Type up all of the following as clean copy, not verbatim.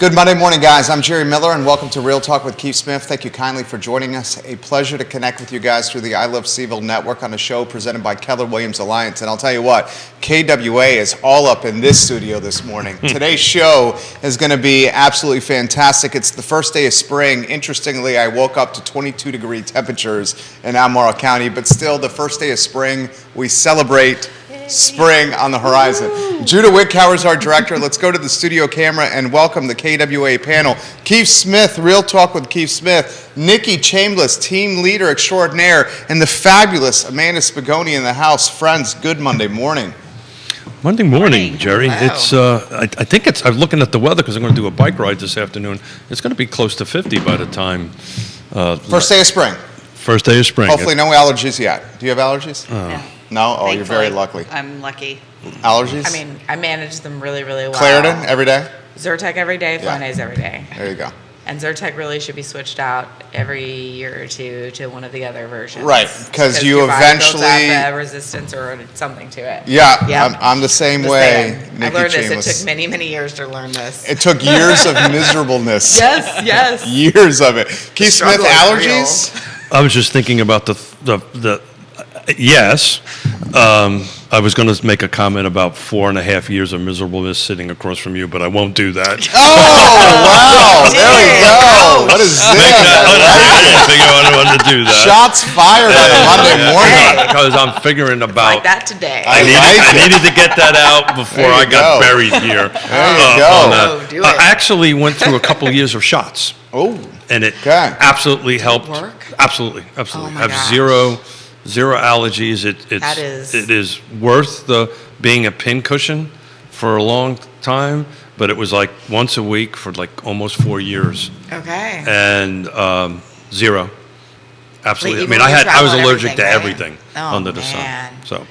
Good Monday morning, guys. I'm Jerry Miller, and welcome to Real Talk with Keith Smith. Thank you kindly for joining us. A pleasure to connect with you guys through the I Love CVille Network on a show presented by Keller Williams Alliance. And I'll tell you what, KWA is all up in this studio this morning. Today's show is going to be absolutely fantastic. It's the first day of spring. Interestingly, I woke up to 22-degree temperatures in Albemarle County, but still the first day of spring. We celebrate spring on the horizon. Judah Wickhauer is our director. Let's go to the studio camera and welcome the KWA panel. Keith Smith, Real Talk with Keith Smith, Nikki Chambless, team leader extraordinaire, and the fabulous Amanda Spigone in the house. Friends, good Monday morning. Monday morning, Jerry. Wow. It's I think it's. I'm looking at the weather because I'm going to do a bike ride this afternoon. It's going to be close to 50 by the time. First day of spring. First day of spring. Hopefully no allergies yet. Do you have allergies? Yeah. No? Oh, you're very Thankfully, lucky. I'm lucky. Allergies? I mean, I manage them really, really well. Claritin every day? Zyrtec every day, Yeah. Flonase every day. There you go. And Zyrtec really should be switched out every year or two to one of the other versions. Right, because you your body builds eventually- up a resistance or something to it. Yeah, Yep. I'm the same Just way, saying. Nikki I learned this. It Chambless. took many, many years to learn this. It took years of miserableness. Yes. Years of it. Keith Smith, struggle is allergies? I was just thinking about the yes. I was going to make a comment about 4.5 years of miserableness sitting across from you, but I won't do that. Oh, wow. There we go. What is I didn't think I wanted to do that. Shots fired on a Monday morning. Because I'm figuring about. Like that today. I I needed to get that out before There I you got go. buried here. There you go. on that. Oh, do it. I actually went through a couple of years of shots, Oh, and it Okay. absolutely helped. work? Absolutely. Oh I my have gosh. zero allergies. It is worth being a pin cushion for a long time, but it was like once a week for like almost 4 years, Okay. and zero. Absolutely. Even I when you I was travel and allergic to everything, everything right? Oh, under the man. sun. So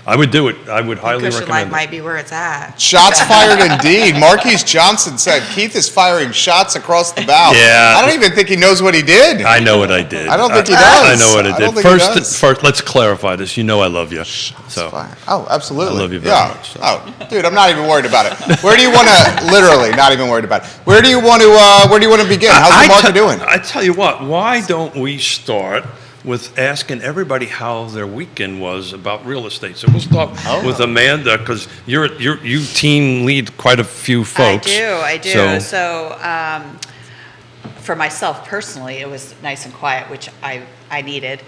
I would do it. I would highly Cushion life recommend it. might be where it's at. shots fired indeed. Marquise Johnson said Keith is firing shots across the bow. Yeah. I don't even think he knows what he did. I know what I did. I don't think he I does. know what I I did. don't think he does. First, let's clarify this. You know I love you. So Fine. Oh, absolutely. I love you very much, so. Oh, dude, I'm not even worried about it. Where do you want to? Literally, not even worried about it. Where do you want to begin? How's the market doing? I tell you what. Why don't we start with asking everybody how their weekend was about real estate? So we'll start with Amanda because you team lead quite a few folks. I do. So, So, for myself personally, it was nice and quiet, which I needed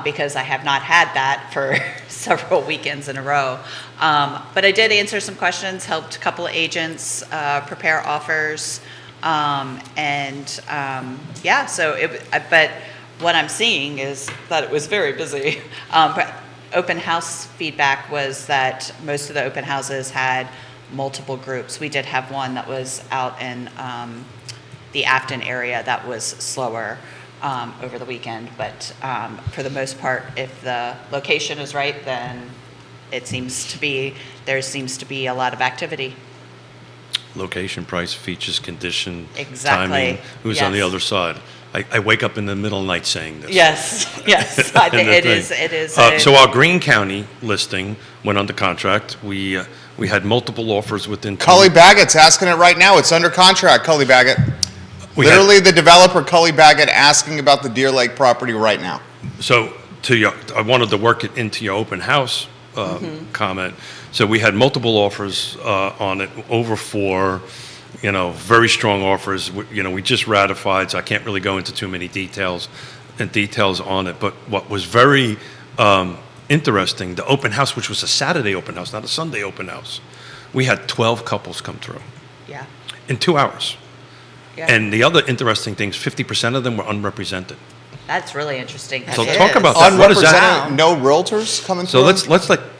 because I have not had that for several weekends in a row. But I did answer some questions, helped a couple of agents prepare offers, but what I'm seeing is that it was very busy. But open house feedback was that most of the open houses had multiple groups. We did have one that was out in the Afton area that was slower over the weekend. But for the most part, if the location is right, then there seems to be a lot of activity. location, price, features, condition, Exactly. timing. Who's on the Yes. other side? I wake up in the middle of the night saying this. Yes. I think And it the is. thing. It is. So our Greene County listing went under contract. We had multiple offers within. Cully Baggett's asking it right now. It's under contract, Cully Baggett. Literally, the developer, Cully Baggett, asking about the Deer Lake property right now. So I wanted to work it into your open house comment. So we had multiple offers on it, over 4, very strong offers. We just ratified, so I can't really go into too many details on it. But what was very interesting, the open house, which was a Saturday open house, not a Sunday open house, we had 12 couples come through Yeah. in 2 hours. Yeah. And the other interesting thing is 50% of them were unrepresented. That's really interesting. So It talk is. about that. What is that? Unrepresented, no realtors coming So through?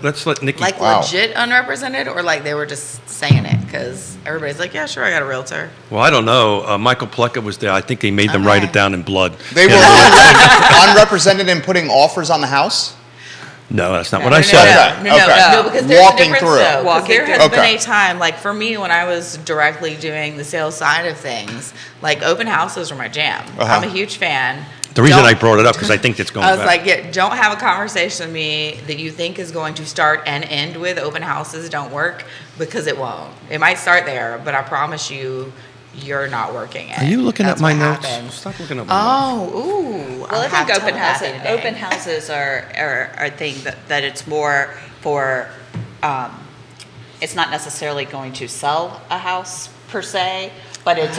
let's let Nikki. Like Wow. legit unrepresented, or like they were just saying it because everybody's like, yeah, sure, I got a realtor. Well, I don't know. Michael Pleckett was there. I think they made them write Okay. it down in blood. They were unrepresented and putting offers on the house? No, that's not No, what no, I no, said. no, Okay. no, because there's Walking a difference through. though. 'Cause Walking there has through. been Okay. a time, like for me, when I was directly doing the sales side of things, like open houses were my jam. Uh-huh. I'm a huge fan. The reason Don't- I brought it up because I think it's going I was back. like, yeah, don't have a conversation with me that you think is going to start and end with open houses don't work, because it won't. It might start there, but I promise you, you're not working it. Are you looking That's at my what notes? happens. Stop looking at my notes. Oh, ooh. Well, I think open open houses are a thing that it's more for, it's not necessarily going to sell a house per se, but it's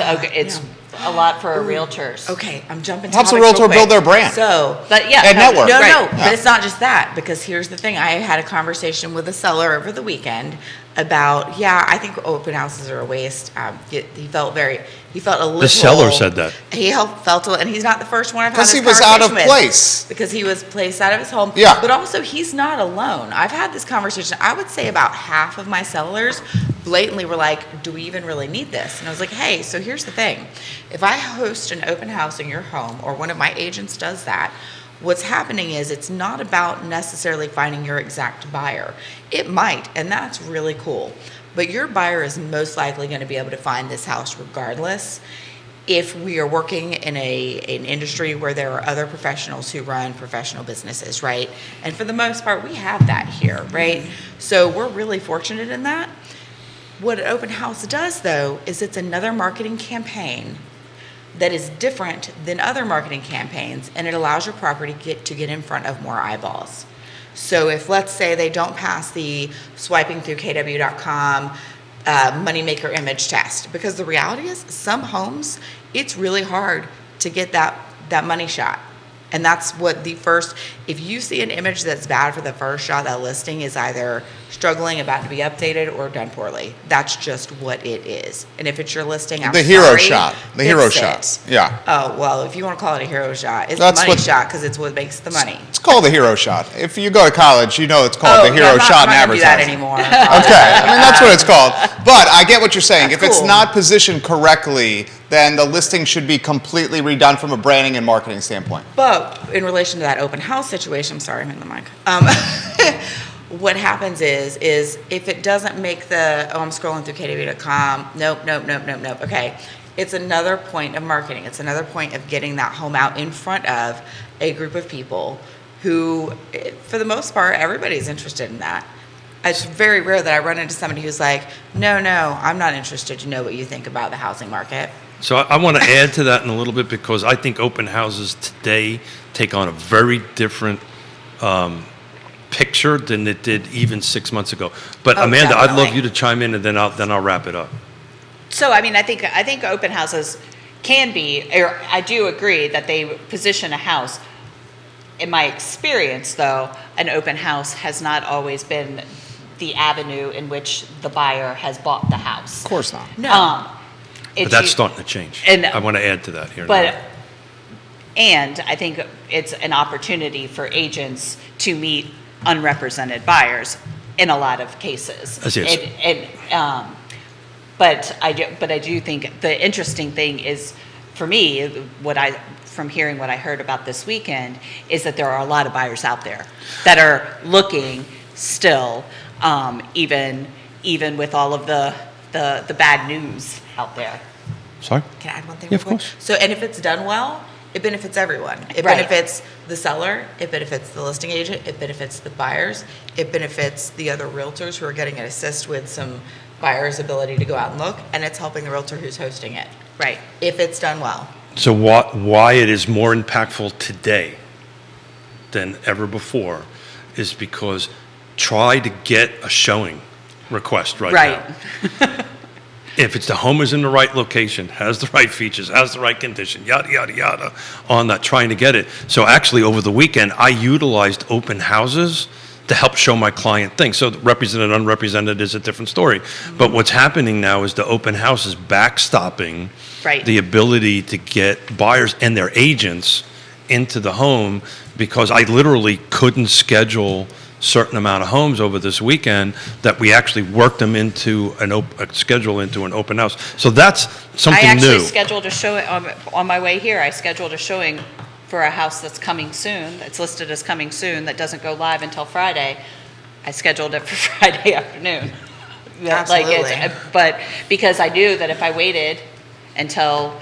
a lot for realtors. Okay, I'm jumping. Helps a topics real realtor build quick. their brand. So, But yeah, And network. No, Right. no, but it's not just that, because here's the thing. I had a conversation with a seller over the weekend about, I think open houses are a waste. He felt a little. The seller said that. He felt, and he's not the first one I've had Because this he was out of conversation with. place. Because he was placed out of his home. Yeah. But also, he's not alone. I've had this conversation. I would say about half of my sellers blatantly were like, do we even really need this? And I was like, hey, so here's the thing. If I host an open house in your home, or one of my agents does that, what's happening is it's not about necessarily finding your exact buyer. It might, and that's really cool. But your buyer is most likely going to be able to find this house regardless. If we are working in an industry where there are other professionals who run professional businesses, right? And for the most part, we have that here, right? So we're really fortunate in that. What an open house does, though, is it's another marketing campaign that is different than other marketing campaigns, and it allows your property to get in front of more eyeballs. So if, let's say, they don't pass the swiping through KW.com moneymaker image test, because the reality is some homes, it's really hard to get that money shot. And that's what if you see an image that's bad for the first shot, that listing is either struggling, about to be updated, or done poorly. That's just what it is. And if it's your listing, I'm The hero sorry, shot. The hero shot. Yeah. Oh, well, if you want to call it a hero shot, it's That's the money what- shot, because it's what makes the money. It's called the hero shot. If you go to college, you know it's called the yeah, hero I'm not- shot in I'm not gonna do that advertising. anymore. Okay, I mean, that's what it's called. But I get what you're saying. That's If it's cool. not positioned correctly, then the listing should be completely redone from a branding and marketing standpoint. But in relation to that open house situation, I'm sorry, I'm in the mic. What happens is if it doesn't make I'm scrolling through KW.com, nope. Okay. It's another point of marketing. It's another point of getting that home out in front of a group of people who, for the most part, everybody's interested in that. It's very rare that I run into somebody who's like, no, I'm not interested to know what you think about the housing market. So I want to add to that in a little bit, because I think open houses today take on a very different picture than it did even 6 months ago. But Oh, Amanda, I'd love definitely. you to chime in, and then I'll wrap it up. So, I mean, I think open houses can be, or I do agree that they position a house. In my experience, though, an open house has not always been the avenue in which the buyer has bought the house. Of course not. No. But that's starting to change. And- I want to add to that here. But, now. and I think it's an opportunity for agents to meet unrepresented buyers in a lot of cases. Yes. But I do think the interesting thing is, for me, from hearing what I heard about this weekend, is that there are a lot of buyers out there that are looking still, even with all of the bad news out there. Sorry? Can I add one thing? Yeah, real of quick? course. So, and if it's done well, it benefits everyone. It Right. benefits the seller, it benefits the listing agent, it benefits the buyers, it benefits the other realtors who are getting an assist with some buyer's ability to go out and look, and it's helping the realtor who's hosting it. Right. If it's done well. So why it is more impactful today than ever before is because try to get a showing request right now. If the home is in the right location, has the right features, has the right condition, yada, yada, yada, on that, trying to get it. So actually, over the weekend, I utilized open houses to help show my client things. So represented, unrepresented is a different story. But what's happening now is the open house is backstopping Right. the ability to get buyers and their agents into the home, because I literally couldn't schedule certain amount of homes over this weekend that we actually worked them into a schedule into an open house. So that's something I actually new. scheduled a showing on my way here. I scheduled a showing for a house that's coming soon. That's listed as coming soon. That doesn't go live until Friday. I scheduled it for Friday afternoon. Absolutely. But because I knew that if I waited until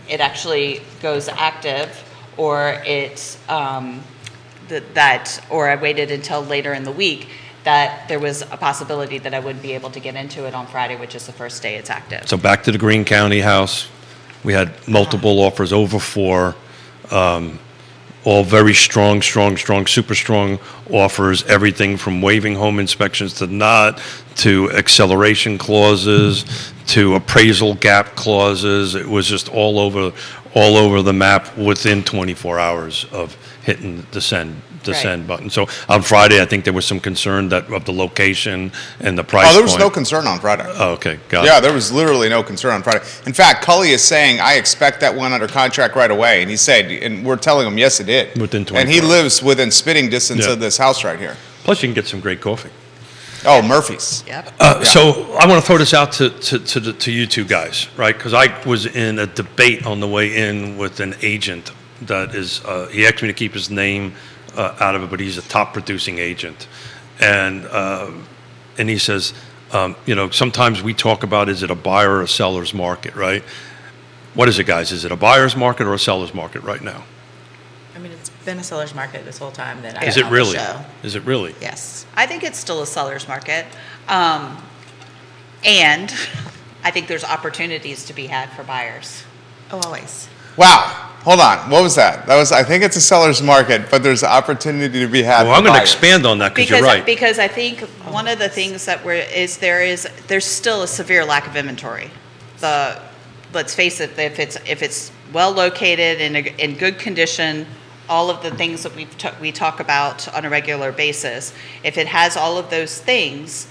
it actually goes active, or it's or I waited until later in the week, that there was a possibility that I wouldn't be able to get into it on Friday, which is the first day it's active. So back to the Greene County house, we had multiple offers, over 4, all very strong, super strong offers, everything from waiving home inspections to not, to acceleration clauses, to appraisal gap clauses. It was just all over the map within 24 hours of hitting the send button. So on Friday, I think there was some concern of the location and the price point. Oh, there was no concern on Friday. Oh, okay, got it. Yeah, there was literally no concern on Friday. In fact, Cully is saying, I expect that one under contract right away. And he said, and we're telling him, yes, it did. Within 24 And he hours. lives within spitting distance Yeah. of this house right here. Plus, you can get some great coffee. Oh, Murphy's. Yep. So I want to throw this out to you two guys, right? Because I was in a debate on the way in with an agent that is, he asked me to keep his name out of it, but he's a top producing agent. And he says, sometimes we talk about, is it a buyer or a seller's market, right? What is it, guys? Is it a buyer's market or a seller's market right now? I mean, it's been a seller's market this whole time that I've Is been it on the really? show. Is it really? Yes. I think it's still a seller's market. And I think there's opportunities to be had for buyers. Oh, always. Wow. Hold on. What was that? I think it's a seller's market, but there's opportunity to be had Well, for I'm going to buyers. expand on that because you're right. Because I think one of the things that there's still a severe lack of inventory. Let's face it, if it's well located in good condition, all of the things that we talk about on a regular basis, if it has all of those things,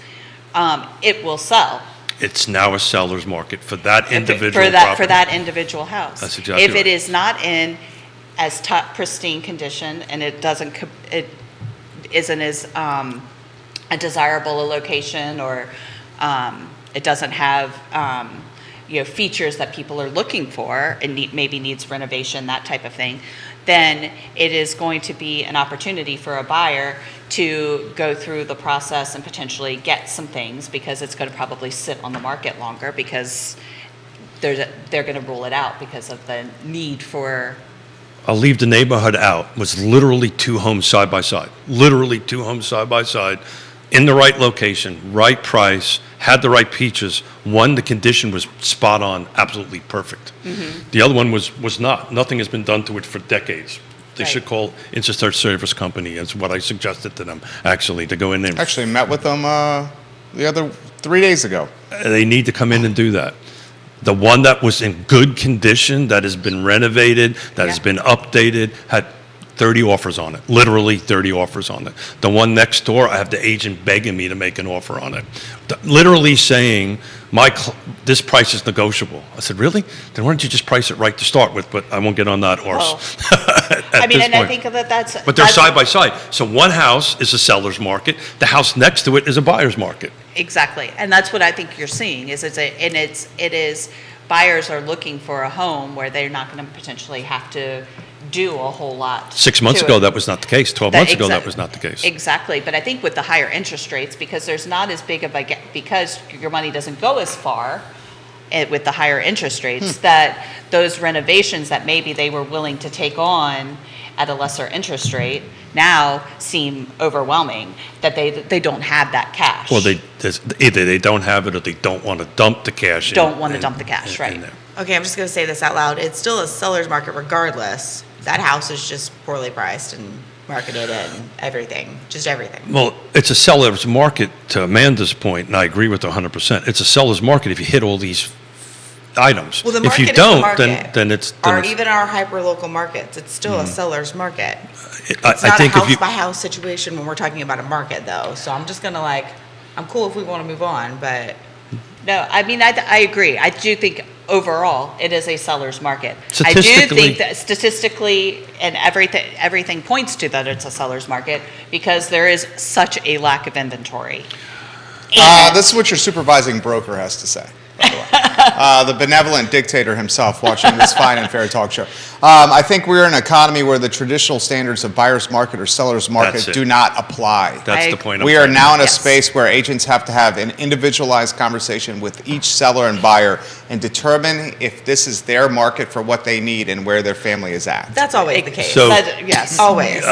it will sell. It's now a seller's market for that individual for property. that individual house. That's exactly If right. it is not in as top pristine condition and it isn't as a desirable a location, or it doesn't have features that people are looking for and maybe needs renovation, that type of thing, then it is going to be an opportunity for a buyer to go through the process and potentially get some things, because it's going to probably sit on the market longer, because they're going to rule it out because of the need for. I'll leave the neighborhood out. Was literally 2 homes side by side. Literally 2 homes side by side, in the right location, right price, had the right features. One, the condition was spot on, absolutely perfect. Mm-hmm. The other one was not. Nothing has been done to it for decades. They Right. should call Intrastate Service Company, is what I suggested to them, actually, to go in there. Actually met with them the other 3 days ago. They need to come in and do that. The one that was in good condition, that has been renovated, that has Yeah. been updated, had 30 offers on it, literally 30 offers on it. The one next door, I have the agent begging me to make an offer on it. Literally saying, this price is negotiable. I said, really? Then why don't you just price it right to start with? But I won't get on that horse at this And I point. think that's. But they're side by side. So one house is a seller's market. The house next to it is a buyer's market. Exactly, and that's what I think you're seeing is it is buyers are looking for a home where they're not going to potentially have to do a whole lot. 6 months to ago, it. that was not the case. 12 months ago, that was not the case. Exactly, but I think with the higher interest rates, because there's not as big of a because your money doesn't go as far with the higher interest rates, that those renovations that maybe they were willing to take on at a lesser interest rate now seem overwhelming, that they don't have that cash. Well, either they don't have it or they don't want to dump the cash. Don't want to dump the cash, right. in there. Okay, I'm just going to say this out loud. It's still a seller's market regardless. That house is just poorly priced and marketed and everything, just everything. Well, it's a seller's market, to Amanda's point, and I agree with her 100%. It's a seller's market if you hit all these items. Well, the If market you is the don't, market. then it's... Or even our hyper-local markets, it's still a seller's market. It's not a think if you... house-by-house situation when we're talking about a market, though. So I'm just going to I'm cool if we want to move on, but... No, I mean, I agree. I do think overall it is a seller's market. I do Statistically- think that statistically and everything points to that it's a seller's market, because there is such a lack of inventory. And- This is what your supervising broker has to say, by the way. The benevolent dictator himself watching this fine and fair talk show. I think we're in an economy where the traditional standards of buyer's market or seller's market That's it. do not apply. That's I- the point. We are now in a Yes. space where agents have to have an individualized conversation with each seller and buyer and determine if this is their market for what they need and where their family is at. That's always the case. So- Yes. Always.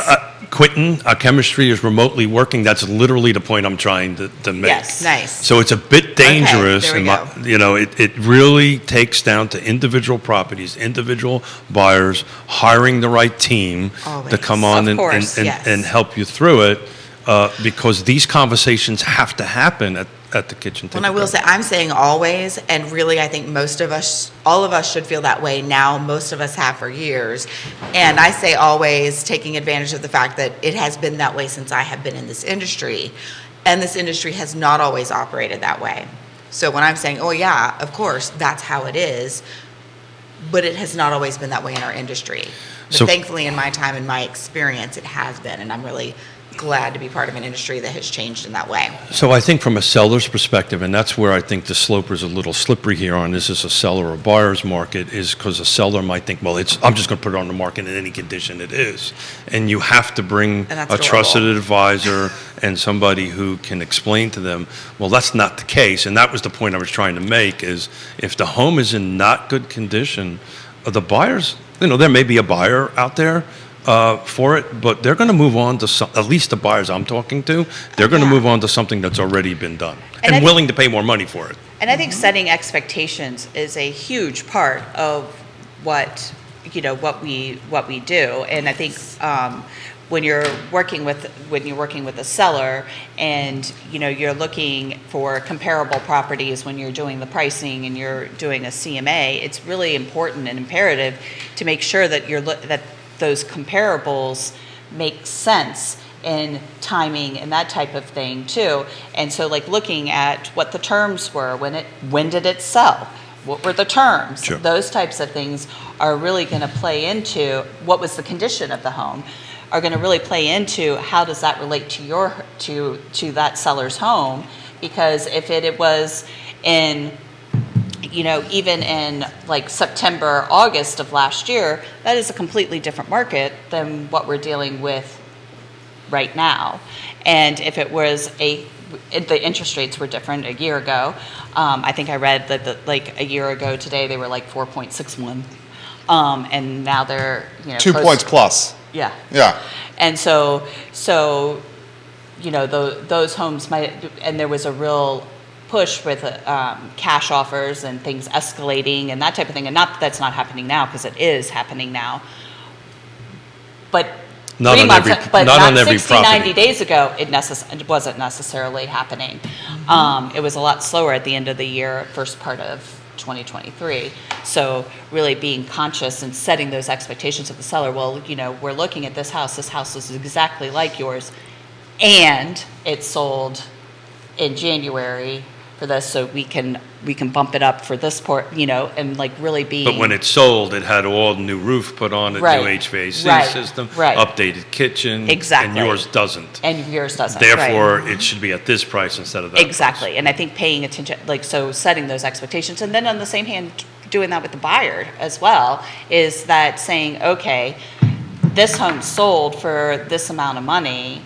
quitting, our chemistry is remotely working. That's literally the point I'm trying to make. Yes. Nice. So it's a bit dangerous. there we go. It really takes down to individual properties, individual buyers, hiring the right team to Always. come on Of course, yes. and help you through it, because these conversations have to happen at the kitchen table. Well, I will say, I'm saying always, and really I think all of us should feel that way now. Most of us have for years. And I say always, taking advantage of the fact that it has been that way since I have been in this industry. And this industry has not always operated that way. So when I'm saying, oh yeah, of course, that's how it is, but it has not always been that way in our industry. But So- thankfully, in my time, in my experience, it has been. And I'm really glad to be part of an industry that has changed in that way. So I think from a seller's perspective, and that's where I think the slope is a little slippery here on this is a seller or buyer's market, is because a seller might think, well, I'm just going to put it on the market in any condition it is. And you have to bring And that's a adorable. trusted advisor and somebody who can explain to them, well, that's not the case. And that was the point I was trying to make, is if the home is in not good condition, the buyers, there may be a buyer out there for it, but they're going to move on to at least the buyers I'm talking to, they're going to Yeah. move on to something that's already been done And and willing to pay more money for it. And I think setting expectations is a huge part of what we do. And I think when you're working with a seller and you're looking for comparable properties when you're doing the pricing and you're doing a CMA, it's really important and imperative to make sure that that those comparables make sense in timing and that type of thing too. And so looking at what the terms were, when did it sell? What were the terms? Sure. Those types of things are really going to play into what was the condition of the home, are going to really play into how does that relate to to that seller's home. Because if it was in even in September, August of last year, that is a completely different market than what we're dealing with right now. And if it was the interest rates were different a year ago. I think I read that a year ago today they were 4.61, and now they're 2 points plus. Yeah. Yeah. And so those homes might, and there was a real push with cash offers and things escalating and that type of thing. And not that that's not happening now, because it is happening now. But Not on every not 60, property. 90 days ago, it wasn't necessarily happening. It was a lot slower at the end of the year, first part of 2023. So really being conscious and setting those expectations of the seller. Well, we're looking at this house. This house is exactly like yours, and it sold in January for this, so we can bump it up for this port, and really being. But when it sold, it had all new roof put on it, Right. new HVAC Right. system, Right. updated kitchen. Exactly. And yours doesn't. And yours doesn't. Therefore, right. it should be at this price instead of that. Exactly. And I think paying attention, so setting those expectations, and then on the same hand, doing that with the buyer as well, is that saying, okay, this home sold for this amount of money,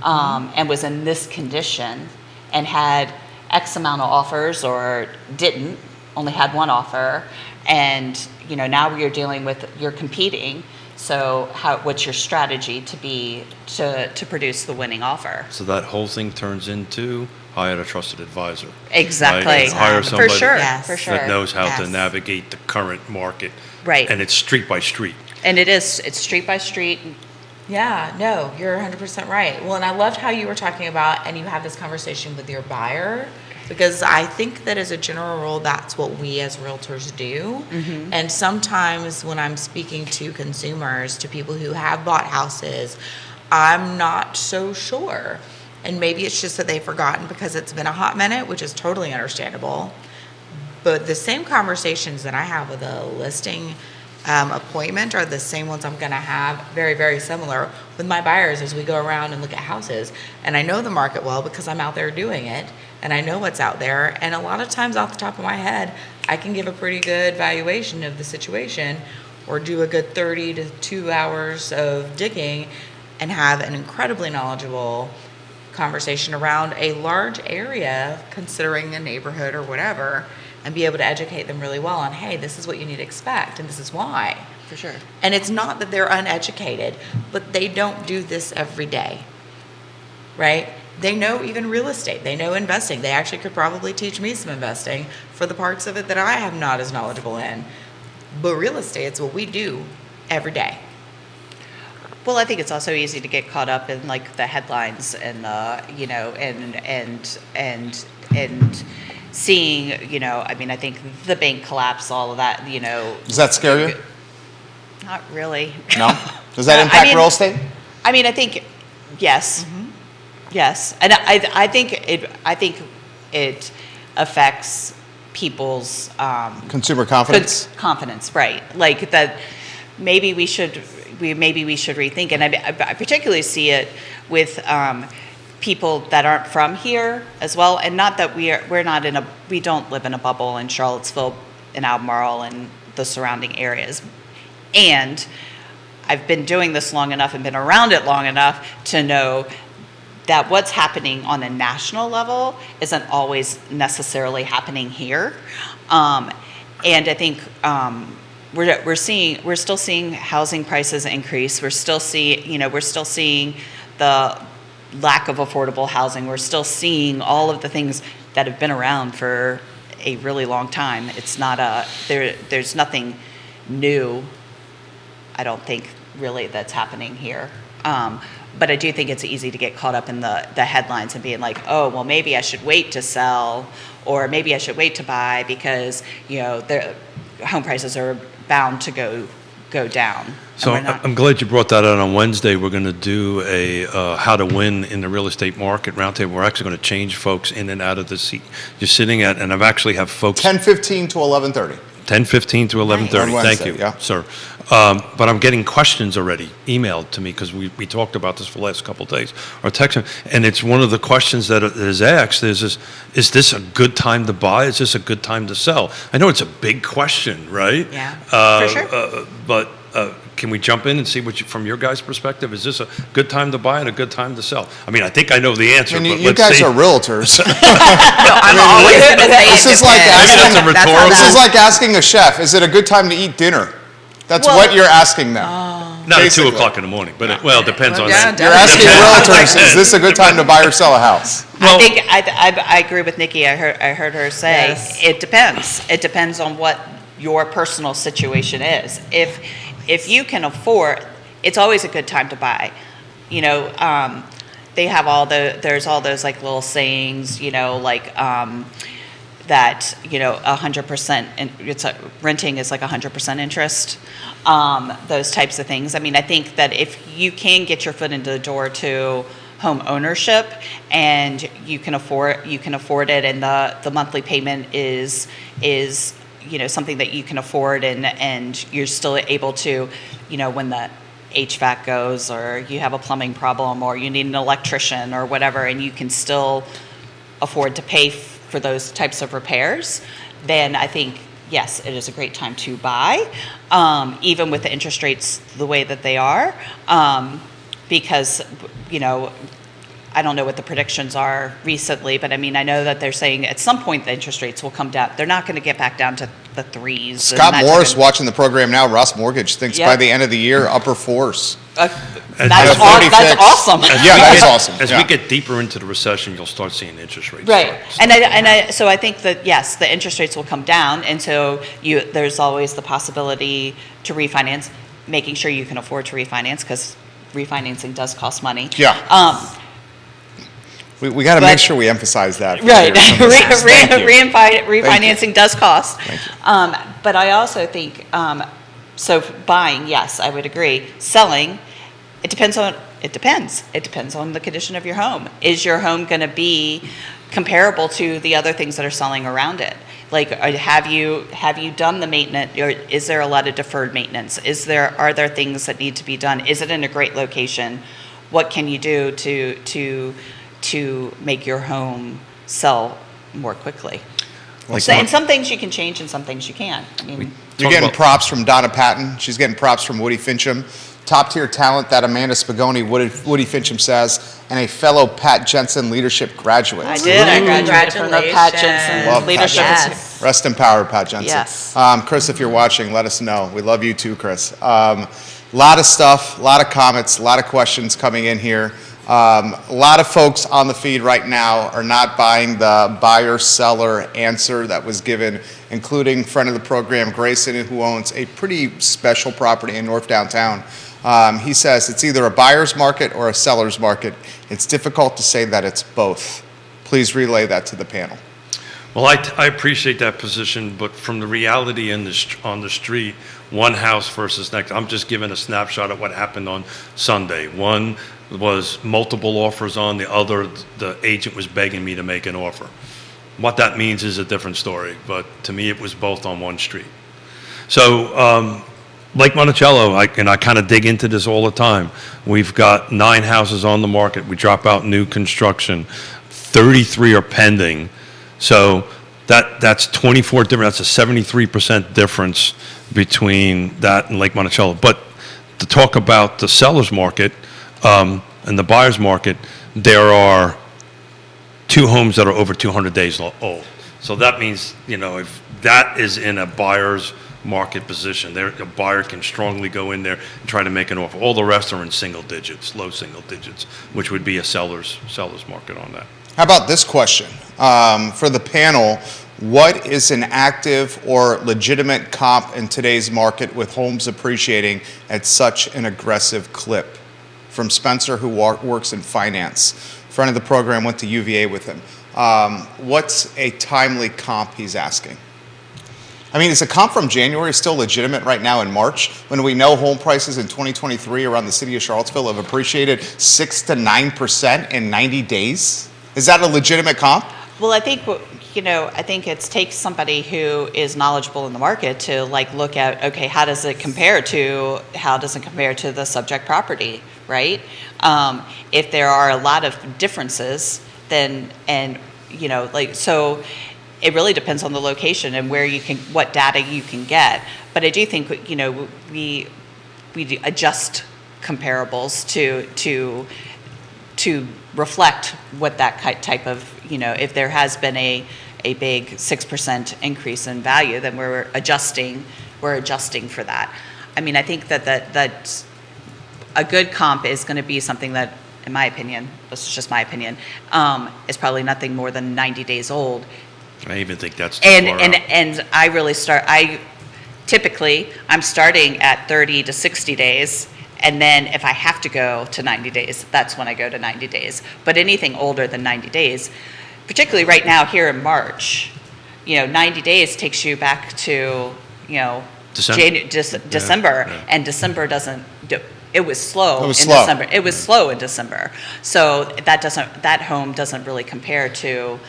and was in this condition, and had X amount of offers, or didn't, only had one offer, and now you're competing. So what's your strategy to produce the winning offer? So that whole thing turns into hire a trusted advisor. Exactly. Right? Hire somebody For sure. Yes. For sure. that knows how to Yes. navigate the current market. Right. And it's street by street. And it's street by street. Yeah, no, you're 100% right. Well, and I loved how you were talking about, and you have this conversation with your buyer, because I think that as a general rule, that's what we as realtors do. Mm-hmm. And sometimes when I'm speaking to consumers, to people who have bought houses, I'm not so sure. And maybe it's just that they've forgotten because it's been a hot minute, which is totally understandable. But the same conversations that I have with a listing appointment are the same ones I'm going to have, very, very similar with my buyers as we go around and look at houses. And I know the market well because I'm out there doing it, and I know what's out there. And a lot of times off the top of my head, I can give a pretty good valuation of the situation, or do a good 30 to 2 hours of digging and have an incredibly knowledgeable conversation around a large area, considering a neighborhood or whatever, and be able to educate them really well on, hey, this is what you need to expect, and this is why. for sure. And it's not that they're uneducated, but they don't do this every day, right? They know even real estate. They know investing. They actually could probably teach me some investing for the parts of it that I am not as knowledgeable in. But real estate, it's what we do every day. Well, I think it's also easy to get caught up in like the headlines and you know, and seeing, you know, I mean, I think the bank collapse, all of that, you know. Does that scare you? Not really. No? Does that impact real estate? I mean, I think yes, yes, and I think it affects people's Consumer confidence? confidence, right? Like that, maybe we should rethink, and I particularly see it with people that aren't from here as well, and not that we don't live in a bubble in Charlottesville, in Albemarle, and the surrounding areas, and I've been doing this long enough and been around it long enough to know that what's happening on a national level isn't always necessarily happening here. And I think we're still seeing housing prices increase. We're still seeing the lack of affordable housing. We're still seeing all of the things that have been around for a really long time. It's not there's nothing new, I don't think, really, that's happening here. But I do think it's easy to get caught up in the headlines and being like, oh, well, maybe I should wait to sell, or maybe I should wait to buy because, you know, the home prices are bound to go down. So I'm glad you brought that out. On Wednesday, we're going to do a how to win in the real estate market roundtable. We're actually going to change folks in and out of the seat you're sitting at, and I've actually have folks 10:15 to 11:30. 10:15 to 11:30. On Thank Wednesday, you, yeah. sir. But I'm getting questions already emailed to me because we talked about this for the last couple of days, or text me, and it's one of the questions that is asked is this a good time to buy? Is this a good time to sell? I know it's a big question, right? Yeah, for sure. But can we jump in and see from your guys' perspective, is this a good time to buy and a good time to sell? I mean, I think I know the answer, I mean, but you let's guys see. are realtors. I'm always going to say This it is like depends. asking- Maybe that's a how rhetorical- This that- is like asking a chef, is it a good time to eat dinner? That's Well- what you're asking them. Not at basically. 2 o'clock in the morning, but it depends on Yeah, that. You're asking realtors, is this a good time to buy or sell a house? I think I agree with Nikki. I heard her say Yes. it depends. It depends on what your personal situation is. If you can afford, it's always a good time to buy. You know, they have there's all those like little sayings, you know, like that, you know, 100%, and renting is like 100% interest. Those types of things. I mean, I think that if you can get your foot into the door to home ownership and you can afford it, and the monthly payment is you know, something that you can afford, and you're still able to, you know, when the HVAC goes, or you have a plumbing problem, or you need an electrician or whatever, and you can still afford to pay for those types of repairs, then I think, yes, it is a great time to buy, even with the interest rates the way that they are, because, you know, I don't know what the predictions are recently, but I mean, I know that they're saying at some point the interest rates will come down. They're not going to get back down to the threes. Scott Morris watching the program now, Ross Mortgage, thinks Yep. by the end of the year, upper fours. That's That's pretty fixed. awesome. Yeah, that is awesome. As Yeah. we get deeper into the recession, you'll start seeing interest rates. Right, start- so I think that, yes, the interest rates will come down, and so there's always the possibility to refinance, making sure you can afford to refinance, because refinancing does cost money. Yeah. We got to make sure we emphasize that. for Right, some listeners. Thank you. refinancing does cost. Thank you. But I also think, so buying, yes, I would agree. Selling, it depends on the condition of your home. Is your home going to be comparable to the other things that are selling around it? Like, have you done the maintenance, or is there a lot of deferred maintenance? Are there things that need to be done? Is it in a great location? What can you do to make your home sell more quickly? Like And some things you can change and some things you can't. I mean, You're getting props from Donna Patton. She's getting props from Woody Fincham. Top tier talent that Amanda Spigone, Woody Fincham says, and a fellow Pat Jensen leadership graduate. I did. I graduated from the Pat Jensen Love leadership. Pat Jensen. Rest in power, Pat Jensen. Yes. Chris, if you're watching, let us know. We love you too, Chris. Lot of stuff, a lot of comments, a lot of questions coming in here. A lot of folks on the feed right now are not buying the buyer-seller answer that was given, including friend of the program, Grayson, who owns a pretty special property in North Downtown. He says it's either a buyer's market or a seller's market. It's difficult to say that it's both. Please relay that to the panel. Well, I appreciate that position, but from the reality on the street, one house versus next, I'm just giving a snapshot of what happened on Sunday. One was multiple offers on, the other, the agent was begging me to make an offer. What that means is a different story, but to me, it was both on one street. So, Lake Monticello, I kind of dig into this all the time. We've got 9 houses on the market. We drop out new construction. 33 are pending. So that's 24 different. That's a 73% difference between that and Lake Monticello. But to talk about the seller's market and the buyer's market, there are 2 homes that are over 200 days old. So that means, if that is in a buyer's market position, a buyer can strongly go in there and try to make an offer. All the rest are in single digits, low single digits, which would be a seller's market on that. How about this question? For the panel, what is an active or legitimate comp in today's market with homes appreciating at such an aggressive clip? From Spencer, who works in finance. Friend of the program, went to UVA with him. What's a timely comp, he's asking? I mean, is a comp from January still legitimate right now in March when we know home prices in 2023 around the city of Charlottesville have appreciated 6 to 9% in 90 days? Is that a legitimate comp? Well, I think it takes somebody who is knowledgeable in the market to look at, okay, how does it compare to the subject property, right? If there are a lot of differences, then so it really depends on the location and what data you can get. But I do think we adjust comparables to reflect what that type of, if there has been a big 6% increase in value, then we're adjusting for that. I mean, I think that a good comp is going to be something that, in my opinion, this is just my opinion, is probably nothing more than 90 days old. I even think that's too far out. And I'm starting at 30 to 60 days. And then if I have to go to 90 days, that's when I go to 90 days. But anything older than 90 days, particularly right now here in March, 90 days takes you back to, December. Yeah. And December it was slow in December. It was slow in December. So that home doesn't really compare to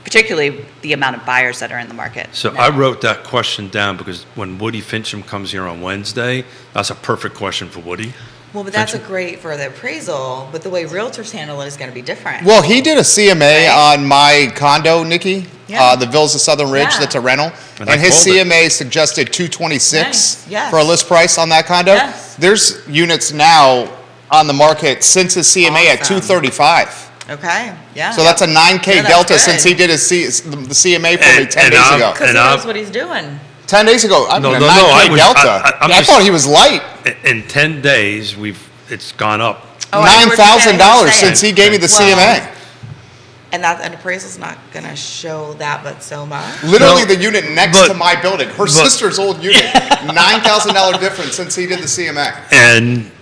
particularly the amount of buyers that are in the market. So I wrote that question down because when Woody Fincham comes here on Wednesday, that's a perfect question for Woody. Well, but that's great for the appraisal, but the way realtors handle it is going to be different. Well, he did a CMA on my condo, Nikki, Yeah. the Villas of Southern Ridge, that's a rental. And his CMA suggested $226 Yes. for a list price on that condo. Yes. There's units now on the market since his CMA at Awesome. $235. Okay, yeah. So that's a 9K Yeah, that's delta good. since he did the CMA for me 10 And days I'm- ago. Because he knows what he's doing. 10 days ago, I mean, No, a no, 9K I delta. I'm I just- thought he was light. In 10 days, it's gone up. Oh, I know what you're saying. $9,000 since he gave me the CMA. And an appraisal's not going to show that, but so much. Literally No, the unit next but- to my building, her but- sister's old unit, $9,000 difference since he did the CMA. And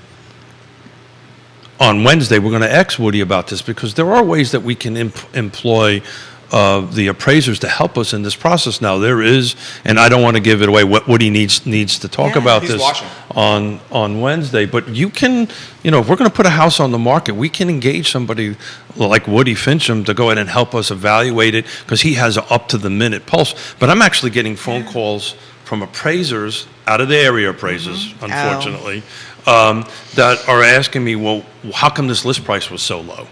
on Wednesday, we're going to ask Woody about this because there are ways that we can employ the appraisers to help us in this process. Now there is, and I don't want to give it away. What Woody needs to talk Yeah. about He's this watching. on Wednesday. But you can, if we're going to put a house on the market, we can engage somebody like Woody Fincham to go ahead and help us evaluate it because he has an up to the minute pulse. But I'm actually getting phone calls from appraisers, out of the area appraisers, unfortunately, that are asking me, well, how come this list price was so low,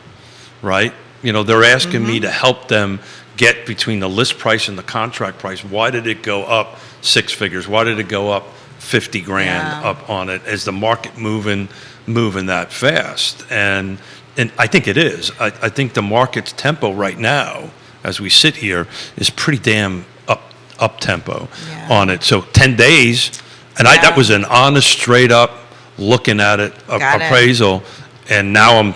right? They're asking me to help them get between the list price and the contract price? Why did it go up 6 figures? Why did it go up 50 grand up on it? Is the market moving that fast? And I think it is. I think the market's tempo right now, as we sit here, is pretty damn up tempo on it. So 10 days, and that was an honest, straight up looking at it appraisal, and now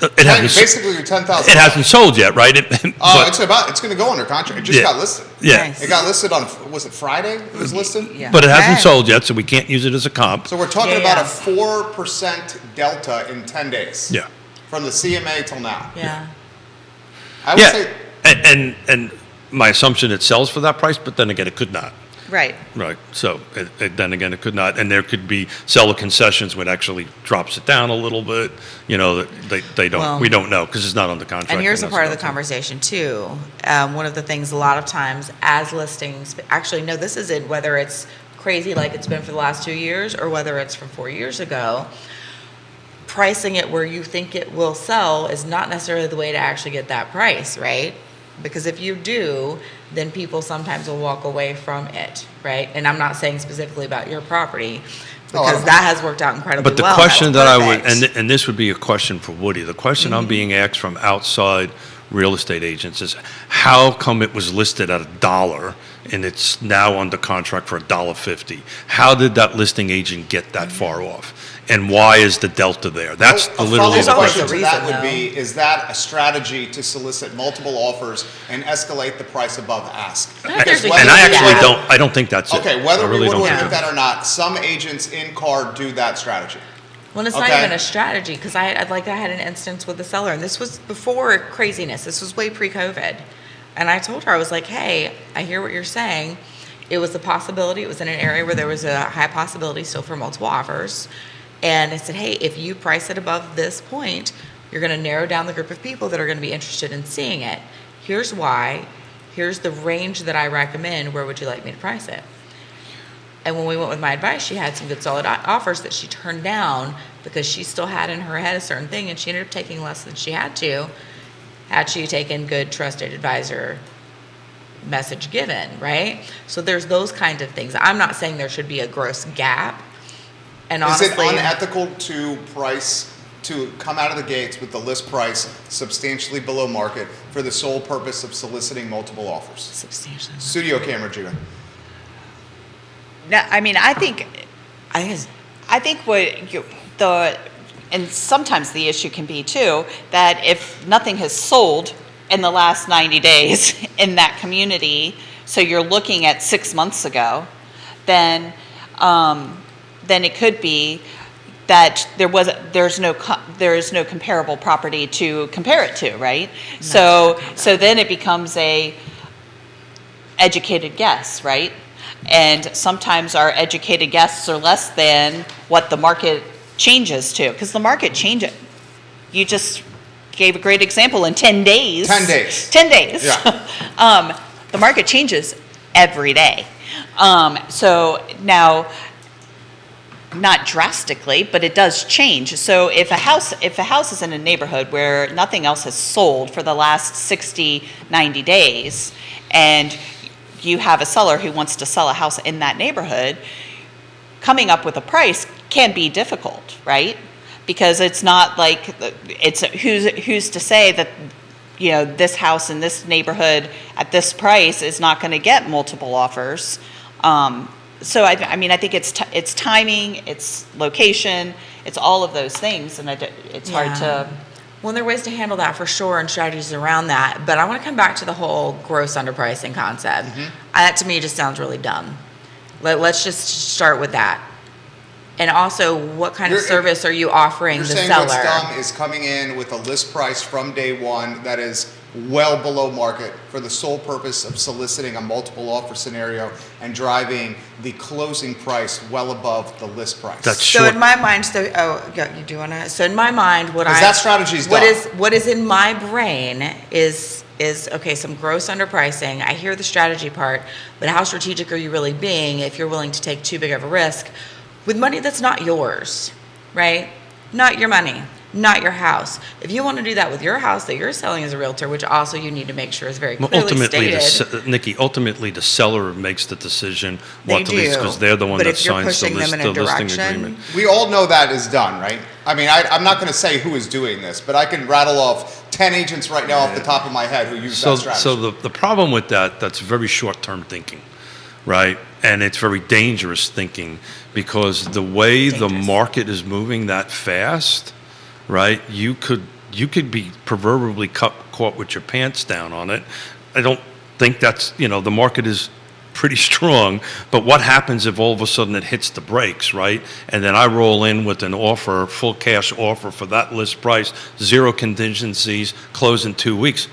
basically your 10,000. It hasn't sold yet, right? It's going to go under contract. It just got listed. Yeah, Nice. It got listed on, was it Friday? It was listed. Yeah. but it hasn't sold yet, so we can't use it as a comp. So we're talking about a 4% delta in 10 days. Yeah. From the CMA till now. Yeah. I would say. And my assumption it sells for that price, but then again, it could not. Right. Right. So then again, it could not, and there could be seller concessions which actually drops it down a little bit. You know, they don't. Well, we don't know because it's not on the contract. And here's a that's part of the about it. conversation too. One of the things a lot of times as listings, actually, no, this isn't whether it's crazy like it's been for the last 2 years or whether it's from 4 years ago. Pricing it where you think it will sell is not necessarily the way to actually get that price, right? Because if you do, then people sometimes will walk away from it, right? And I'm not saying specifically about your property, because that has worked out incredibly well. But the question that I would, Perfect. and this would be a question for Woody, the question I'm being asked from outside real estate agents is, how come it was listed at $1 and it's now under contract for $1.50? How did that listing agent get that far off? And why is the delta there? That's literally the follow-up question. question to that Reason, would be, is that a strategy to solicit multiple offers and escalate the price above ask? There's a And I huge actually gap. I don't think that's it. Okay, whether I really we would don't admit think that or not, some agents in car do that strategy. Well, it's not Okay. even a strategy, because I had an instance with a seller, and this was before craziness. This was way pre-COVID. And I told her, I was like, hey, I hear what you're saying. It was a possibility. It was in an area where there was a high possibility still for multiple offers. And I said, hey, if you price it above this point, you're going to narrow down the group of people that are going to be interested in seeing it. Here's why. Here's the range that I recommend. Where would you like me to price it? And when we went with my advice, she had some good solid offers that she turned down because she still had in her head a certain thing, and she ended up taking less than she had she taken good trusted advisor message given, right? So there's those kinds of things. I'm not saying there should be a gross gap. And Is honestly, it unethical to come out of the gates with the list price substantially below market for the sole purpose of soliciting multiple offers? substantially. Studio camera, Judah. No, I mean, I think it's and sometimes the issue can be too, that if nothing has sold in the last 90 days in that community, so you're looking at 6 months ago, then it could be that there is no comparable property to compare it to, right? So then it becomes a educated guess, right? And sometimes our educated guesses are less than what the market changes to, because the market changes. You just gave a great example in 10 days. 10 days. 10 days. Yeah. The market changes every day. So now, not drastically, but it does change. So if a house is in a neighborhood where nothing else has sold for the last 60, 90 days, and you have a seller who wants to sell a house in that neighborhood, coming up with a price can be difficult, right? Because it's not like it's who's to say that, you know, this house in this neighborhood at this price is not going to get multiple offers. So I mean, I think it's timing, it's location, it's all of those things, and it's hard to. Well, there are ways to handle that for sure, and strategies around that. But I want to come back to the whole gross underpricing concept. That to me just sounds really dumb. Let's just start with that. And also, what kind of service are you offering You're the saying seller? what's dumb is coming in with a list price from day one that is well below market for the sole purpose of soliciting a multiple offer scenario and driving the closing price well above the list price. That's So short. in my mind, you do want to. So in my mind, that strategy's dumb. what is in my brain is okay, some gross underpricing. I hear the strategy part, but how strategic are you really being if you're willing to take too big of a risk with money that's not yours, right? Not your money. not your house. If you want to do that with your house that you're selling as a realtor, which also you need to make sure is very Well, clearly ultimately, stated. Nikki, ultimately the seller makes the decision They what to lease do. because they're the one But that if you're signs the pushing them in a listing direction- agreement. We all know that is done, right? I mean, I'm not going to say who is doing this, but I can rattle off 10 agents right now off the top of my head who use that strategy. So the problem with that's very short-term thinking, right? And it's very dangerous thinking because the way the Dangerous. market is moving that fast, right? You could be proverbially caught with your pants down on it. I don't think that's, the market is pretty strong, but what happens if all of a sudden it hits the brakes, right? And then I roll in with an offer, full cash offer for that list price, 0 contingencies, close in 2 weeks.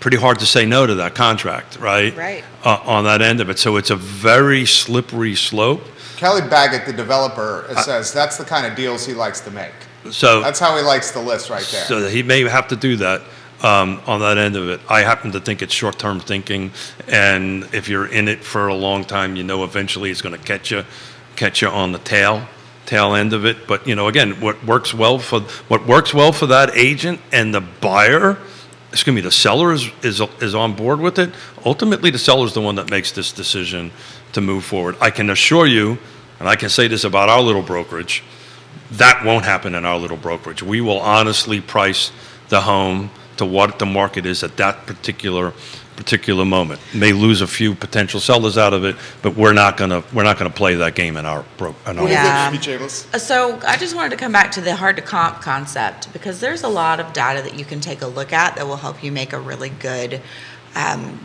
Pretty hard to say no to that contract, right? Right. On that end of it. So it's a very slippery slope. Kelly Baggett, the developer, says that's the kind of deals he likes to make. So That's how he likes the list right there. So he may have to do that on that end of it. I happen to think it's short-term thinking, and if you're in it for a long time, eventually it's going to catch you on the tail end of it. But again, what works well for that agent and the buyer, the seller is on board with it. Ultimately, the seller is the one that makes this decision to move forward. I can assure you, and I can say this about our little brokerage. That won't happen in our little brokerage. We will honestly price the home to what the market is at that particular moment. May lose a few potential sellers out of it, but we're not gonna play that game in our What do brokerage. you Yeah. think, Nikki Chambless? So I just wanted to come back to the hard to comp concept because there's a lot of data that you can take a look at that will help you make a really good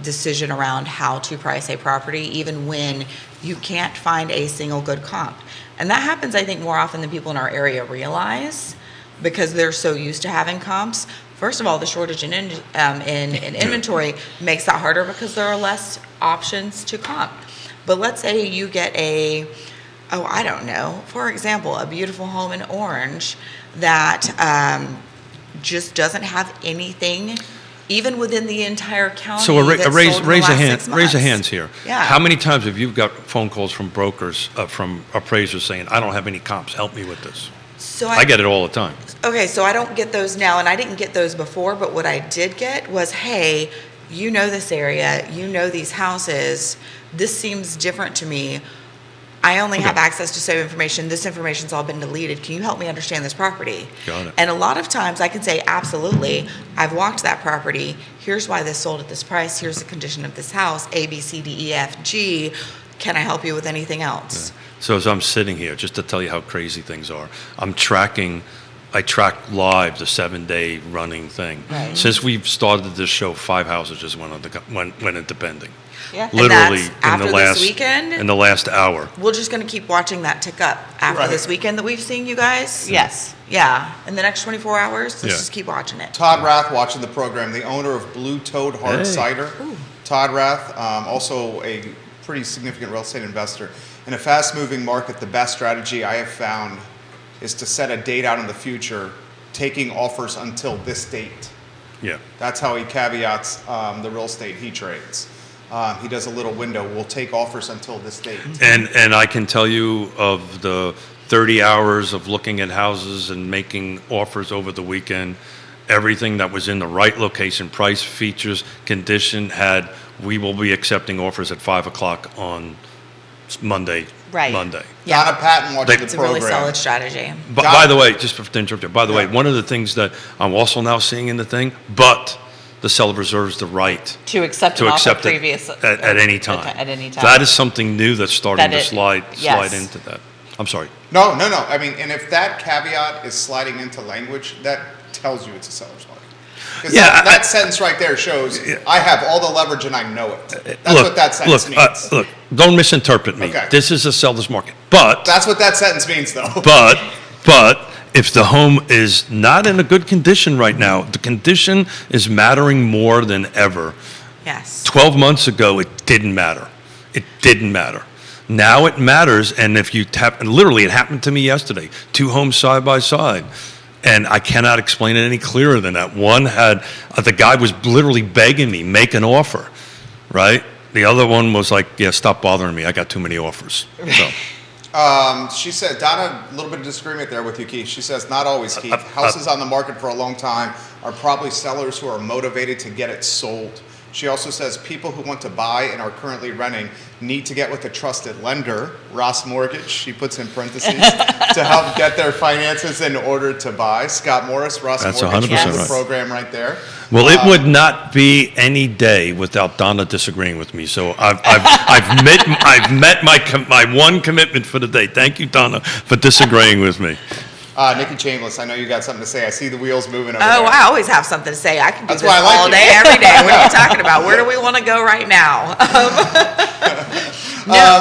decision around how to price a property, even when you can't find a single good comp. And that happens, I think, more often than people in our area realize because they're so used to having comps. First of all, the shortage in inventory makes that harder because there are less options to comp. But let's say you get I don't know, for example, a beautiful home in Orange that just doesn't have anything, even within the entire county. So that's raise sold in the a last hand. 6 Raise a months. hands here. Yeah. How many times have you got phone calls from brokers, from appraisers saying, "I don't have any comps. Help me with this." So I get it all the time. Okay, so I don't get those now, and I didn't get those before, but what I did get was, hey, you know this area, you know these houses, this seems different to me. I only have access to some information. This information's all been deleted. Can you help me understand this property? Got it. And a lot of times I can say, absolutely, I've walked that property. Here's why this sold at this price. Here's the condition of this house, A, B, C, D, E, F, G. Can I help you with anything else? So as I'm sitting here, just to tell you how crazy things are, I track live the 7-day running thing. Right. Since we've started this show, 5 houses just went into pending. Yeah. And Literally that's after this weekend? in the last hour. We're just going to keep watching that tick up after Right. this weekend that we've seen, you guys. Yes. Yeah. In the next 24 hours, let's Yeah. just keep watching it. Todd Rath watching the program, the owner of Blue Toad Hard Hey. Cider. Todd Rath, also a pretty significant real estate investor. In a fast-moving market, the best strategy I have found is to set a date out in the future, taking offers until this date. Yeah. That's how he caveats the real estate he trades. He does a little window. We'll take offers until this date. And I can tell you of the 30 hours of looking at houses and making offers over the weekend, everything that was in the right location, price, features, condition, we will be accepting offers at 5 o'clock on Monday. Right. Monday. Yeah. Donna Patton watching It's the a really program. solid strategy. But Got by it. the way, just to interrupt you, by the way, Yeah. one of the things that I'm also now seeing in the thing, but the seller reserves the right To accept to an offer accept it previous. at any time. At any time. That is something new that's starting That to it- slide yes. into that. I'm sorry. No. I mean, and if that caveat is sliding into language, that tells you it's a seller's market. Because Yeah, that sentence right there shows I have all the leverage and I know it. That's what that sentence means. Look, don't misinterpret me. Okay. This is a seller's market. But That's what that sentence means, though. but if the home is not in a good condition right now, the condition is mattering more than ever. Yes. 12 months ago, it didn't matter. It didn't matter. Now it matters, and if you tap, and literally it happened to me yesterday, 2 homes side by side, and I cannot explain it any clearer than that. One had, the guy was literally begging me, make an offer, right? The other one was like, yeah, stop bothering me, I got too many offers. So, She said, Donna, a little bit of disagreement there with you, Keith. She says, not always, Keith. Houses on the market for a long time are probably sellers who are motivated to get it sold. She also says people who want to buy and are currently renting need to get with a trusted lender, Ross Mortgage, she puts in parentheses, to help get their finances in order to buy. Scott Morris, Ross That's Mortgage, 100% runs the right. program right there. Well, it would not be any day without Donna disagreeing with me. So I've met my one commitment for the day. Thank you, Donna, for disagreeing with me. Nikki Chambless, I know you got something to say. I see the wheels moving over Oh, there. I always have something to say. I can do That's this why I like all you. day, every day. What are you talking about? Where do we want to go right now?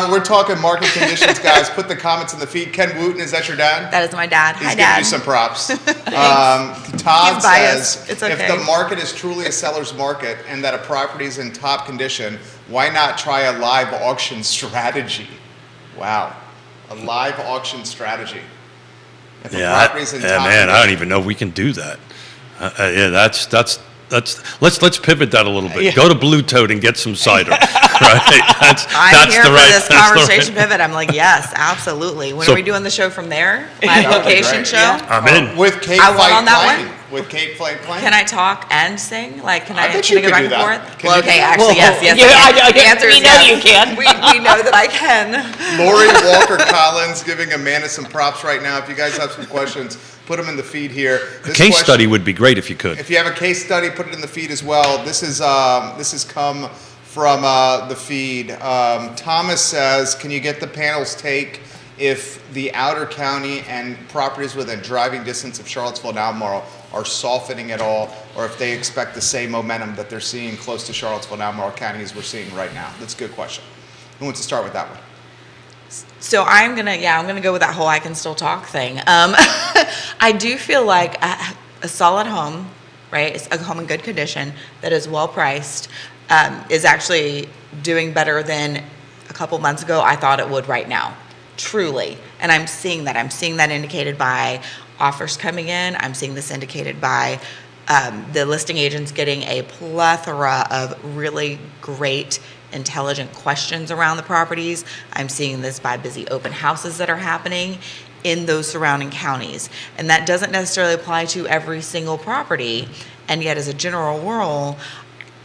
We're talking market conditions, guys. Put the comments in the feed. Ken Wooten, is that your dad? That is my dad. He's Hi, giving Dad. you some props. Todd He's biased. says, It's if okay. the market is truly a seller's market and that a property is in top condition, why not try a live auction strategy? Wow. A live auction strategy. If a property's in top man, I condition. don't even know if we can do that. Yeah, that's. Let's pivot that a little bit. Yeah. Go to Blue Toad and get some cider. Right? I'm here for this that's the conversation right- pivot. I'm like, yes, absolutely. When So- are we doing the show from there? My That would be location great. show? Yeah. I'm in. With Kate I won Flight on that playing. one. With Kate Flight playing. Can I talk and sing? Like, can I bet can you I go could back do and that. forth? Can Well, you do okay, that? actually, yes. Yeah, The answer is we know yes. you can. We know that I can. Lori Walker Collins giving Amanda some props right now. If you guys have some questions, put them in the feed here. A This case question- study would be great if you could. If you have a case study, put it in the feed as well. This has come from the feed. Thomas says, can you get the panel's take if the outer county and properties within driving distance of Charlottesville and Albemarle are softening at all, or if they expect the same momentum that they're seeing close to Charlottesville and Albemarle County as we're seeing right now? That's a good question. Who wants to start with that one? So I'm gonna go with that whole I can still talk thing. I do feel like a solid home, right? It's a home in good condition that is well priced, is actually doing better than a couple months ago I thought it would right now, truly. And I'm seeing that. I'm seeing that indicated by offers coming in. I'm seeing this indicated by the listing agents getting a plethora of really great, intelligent questions around the properties. I'm seeing this by busy open houses that are happening in those surrounding counties. And that doesn't necessarily apply to every single property. And yet, as a general rule,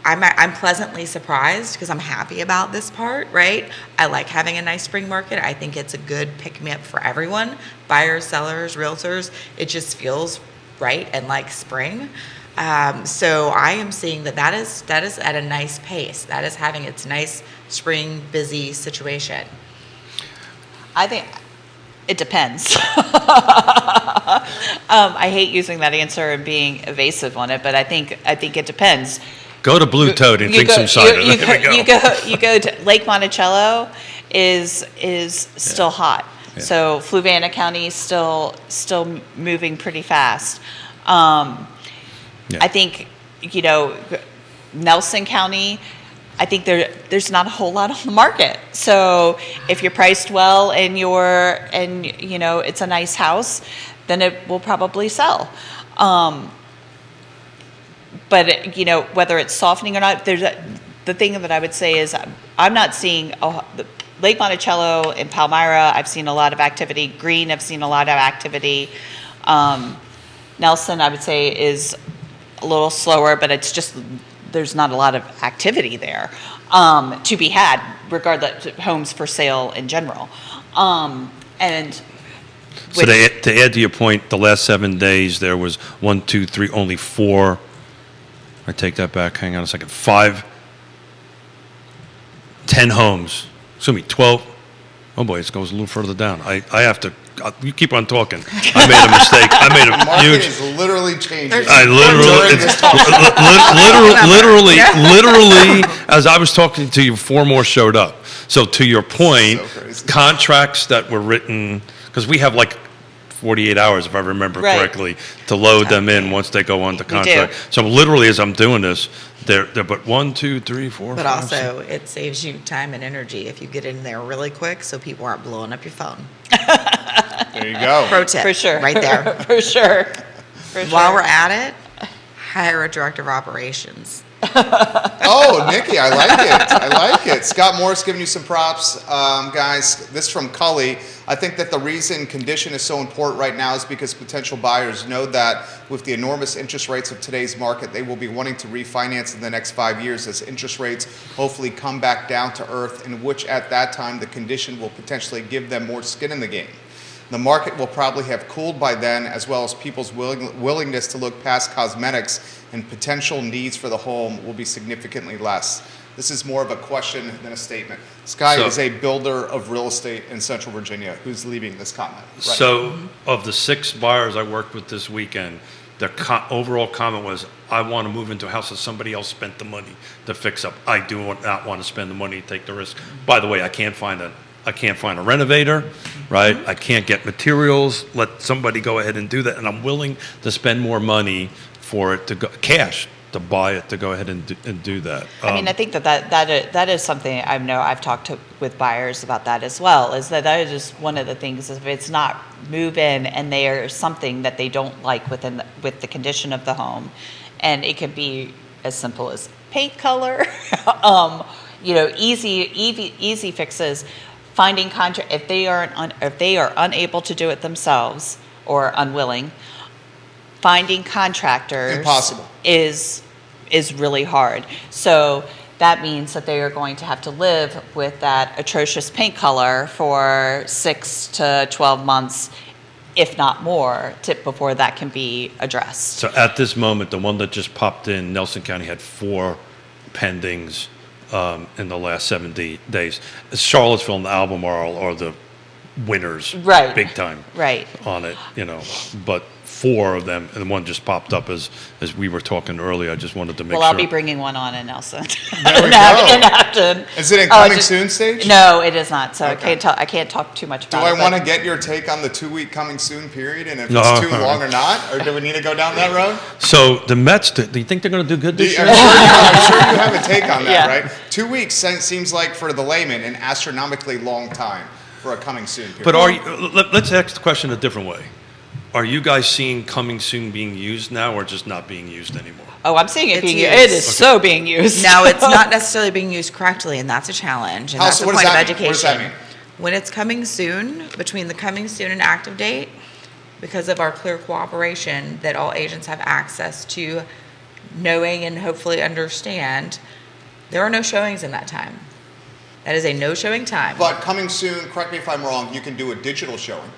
I'm pleasantly surprised because I'm happy about this part, right? I like having a nice spring market. I think it's a good pick-me-up for everyone, buyers, sellers, realtors. It just feels right and like spring. So I am seeing that is at a nice pace. That is having its nice spring busy situation. I think it depends. I hate using that answer and being evasive on it, but I think it depends. Go to Blue Toad and drink some cider. There we go. You go to Lake Monticello is still hot. Yeah. So Fluvanna County is still moving pretty fast. Yeah. I think, Nelson County, I think there's not a whole lot on the market. So if you're priced well and it's a nice house, then it will probably sell. But whether it's softening or not, the thing that I would say is I'm not seeing Lake Monticello and Palmyra. I've seen a lot of activity. Green, I've seen a lot of activity. Nelson, I would say, is a little slower, but it's just there's not a lot of activity there to be had, regardless of homes for sale in general. And So to add to your point, the last 7 days there was 1, 2, 3, only 4. I take that back. Hang on a second. 5, 10 homes. Excuse me, 12. Oh boy, it goes a little further down. I have to. You keep on talking. I made a mistake. I made The a market huge. is literally changing. I literally, During this literally, as I was talking to you, 4 more showed up. So to your point, So crazy. contracts that were written, because we have like 48 hours, if I remember Right. correctly, to load them in once they go on the contract. So literally, as I'm doing this, they're but 1, 2, 3, 4. But 5, also, it saves you time and energy if you get in there really quick so people aren't blowing up your phone. There you go. Pro tip. for sure, Right there. for sure. While we're at it, hire a director of operations. Oh, Nikki, I like it. I like it. Scott Morris giving you some props. Guys, this from Cully. I think that the reason condition is so important right now is because potential buyers know that with the enormous interest rates of today's market, they will be wanting to refinance in the next 5 years as interest rates hopefully come back down to earth, in which at that time the condition will potentially give them more skin in the game. The market will probably have cooled by then, as well as people's willingness to look past cosmetics, and potential needs for the home will be significantly less. This is more of a question than a statement. Sky is a builder of real estate in Central Virginia who's leaving this comment. Right. So of the 6 buyers I worked with this weekend, their overall comment was, I want to move into a house that somebody else spent the money to fix up. I do not want to spend the money to take the risk. By the way, I can't find a renovator, right? I can't get materials. Let somebody go ahead and do that. And I'm willing to spend more money for it to go cash to buy it, to go ahead and do that. I mean, I think that is something I know I've talked with buyers about that as well, is that is just one of the things. If it's not move in and there's something that they don't like with the condition of the home, and it can be as simple as paint color, easy fixes. Finding if they are unable to do it themselves or unwilling, finding contractors impossible is really hard. So that means that they are going to have to live with that atrocious paint color for 6 to 12 months, if not more, before that can be addressed. So at this moment, the one that just popped in, Nelson County had 4 pendings in the last 70 days. Charlottesville and Albemarle are the winners, right, big time, right, on it, but 4 of them, and one just popped up as we were talking earlier. I just wanted to make sure. Well, I'll be bringing one on in Nelson. There we in go. Afton. Is it in coming soon stage? No, it is not. So Okay. I can't talk too much about Do it. I want to get your take on the 2-week coming soon period, and if it's too long or not, or do we need to go down that road? So the Mets, do you think they're going to do good this year? I'm sure you have a take on that, Yeah. right? 2 weeks seems like, for the layman, an astronomically long time for a coming soon period. But let's ask the question a different way. Are you guys seeing coming soon being used now, or just not being used anymore? Oh, I'm seeing it being used. used. It is so being used. Now, it's not necessarily being used correctly, and that's a challenge. And How- that's so the what does point of that mean? What does that education. mean? When it's coming soon, between the coming soon and active date, because of our clear cooperation that all agents have access to knowing and hopefully understand, there are no showings in that time. That is a no showing time. But coming soon, correct me if I'm wrong, you can do a digital showing.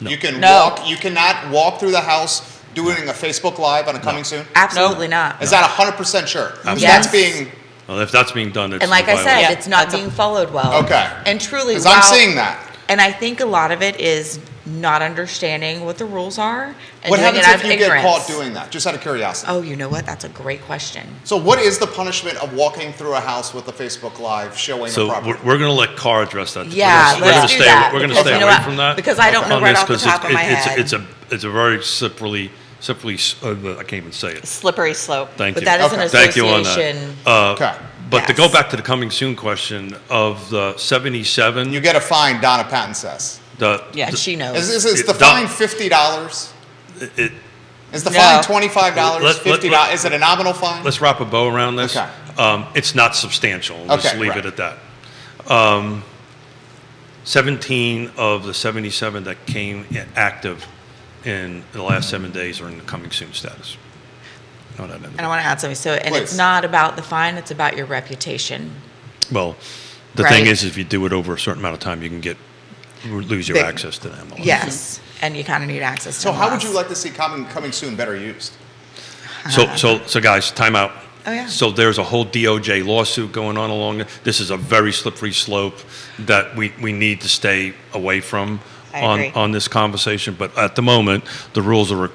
No. You can No. you cannot walk through the house doing a Facebook Live on a coming soon? Absolutely not. Is that 100% sure? Absolutely. That's being, Well, if that's being done, it's And like a I said, violation. it's not That's being followed well. Okay. And truly, because I'm seeing that. And I think a lot of it is not understanding what the rules are. And What doing happens it out if of you get ignorance. caught doing that? Just out of curiosity. Oh, you know what? That's a great question. So what is the punishment of walking through a house with a Facebook Live showing a So property? we're going to let Carr address that. Yeah, we're gonna let's do stay, that. We're going to because stay you know away what? from that. Because I don't know on right this, off the 'cause top of my head. It's a very slippery, I can't even say it. Slippery slope. Thank But you. that is an Okay. Thank you on that. association. Okay. But to Yes. go back to the coming soon question, of the 77, You get a fine, Donna Patton says. Yeah, And she knows. Is the Don- fine $50? it, Is the No. fine $25, Let- $50? Is it a nominal fine? let's wrap a bow around this. Okay. It's not substantial. Let's Okay, leave right. it at that. 17 of the 77 that came active in the last 7 days are in the coming soon status. No, no, no, no. And I want to add something. So, and it's Please. not about the fine; it's about your reputation. Well, the Right. thing is, if you do it over a certain amount of time, you can lose your Big- access to them. Yes, and you kind of need access to. So how would MLS. you like to see coming soon better used? So guys, time out. Oh, yeah. So there's a whole DOJ lawsuit going on along. This is a very slippery slope that we need to stay away from I agree. on this conversation. But at the moment, the rules are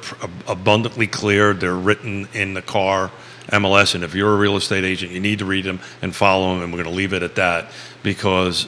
abundantly clear. They're written in the car MLS, and if you're a real estate agent, you need to read them and follow them. And we're going to leave it at that because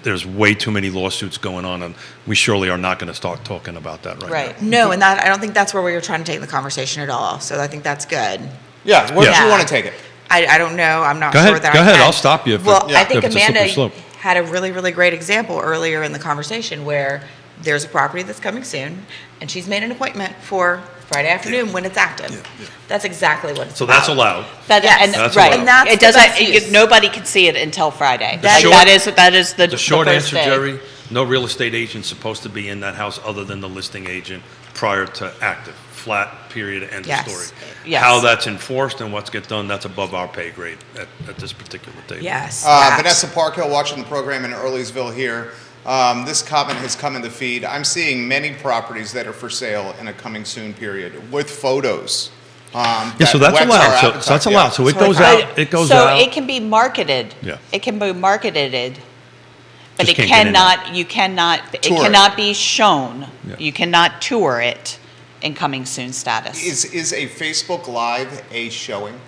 there's way too many lawsuits going on, and we surely are not going to start talking about that right now. No, and that I don't think that's where we were trying to take the conversation at all. So I think that's good. Yeah, where do Yeah. you want to take it? I don't know. I'm not Go sure ahead. that Go I ahead. can. I'll stop you if Well, it- I think if it's a slippery Amanda slope. had a really, really great example earlier in the conversation where there's a property that's coming soon, and she's made an appointment for Friday afternoon when it's active. Yeah. That's exactly what it's So about. that's allowed. Yes. And, That's right. allowed. And that's It the doesn't, best use. nobody can see it until Friday. That That is the short first answer, day. Jerry, no real estate agent's supposed to be in that house other than the listing agent prior to active. Flat, period, end of Yes. story. Yes. How that's enforced and what's get done, that's above our pay grade at this particular table. Yes. that. Vanessa Parkhill watching the program in Earlysville here. This comment has come in the feed. I'm seeing many properties that are for sale in a coming soon period with photos. Yeah, so that that's whets our allowed. So appetite. that's allowed. So it So goes it's- out. It goes So out. it can be marketed. Yeah. It can be marketed, but Just it can't get in cannot, you cannot, it Tour it. cannot be shown. Yeah. You cannot tour it in coming soon status. Is a Facebook Live a showing?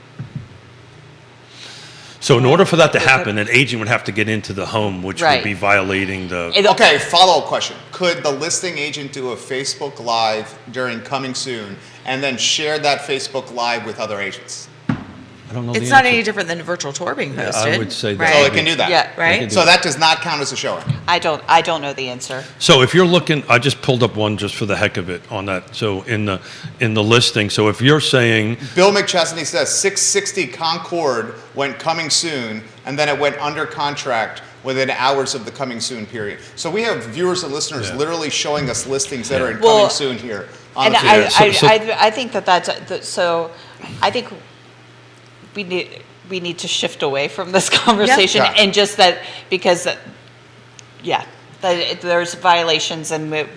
So in order for that to happen, an agent would have to get into the home, which would Right. be violating the. It- Okay, follow-up question. Could the listing agent do a Facebook Live during coming soon and then share that Facebook Live with other agents? I don't know. It's the not answer. any different than a virtual tour being Yeah, posted. I would say that. right? So it can do that? Yeah. Right? So that does not count as a showing? I don't know the answer. So if you're looking, I just pulled up one just for the heck of it on that. So in the listing, so if you're saying, Bill McChesney says 660 Concord went coming soon, and then it went under contract within hours of the coming soon period. So we have viewers and listeners Yeah. literally showing us listings that are in Well, coming soon here on And the feed. I think so I think we need to shift away from this conversation Yeah. and just that, because, there's violations and where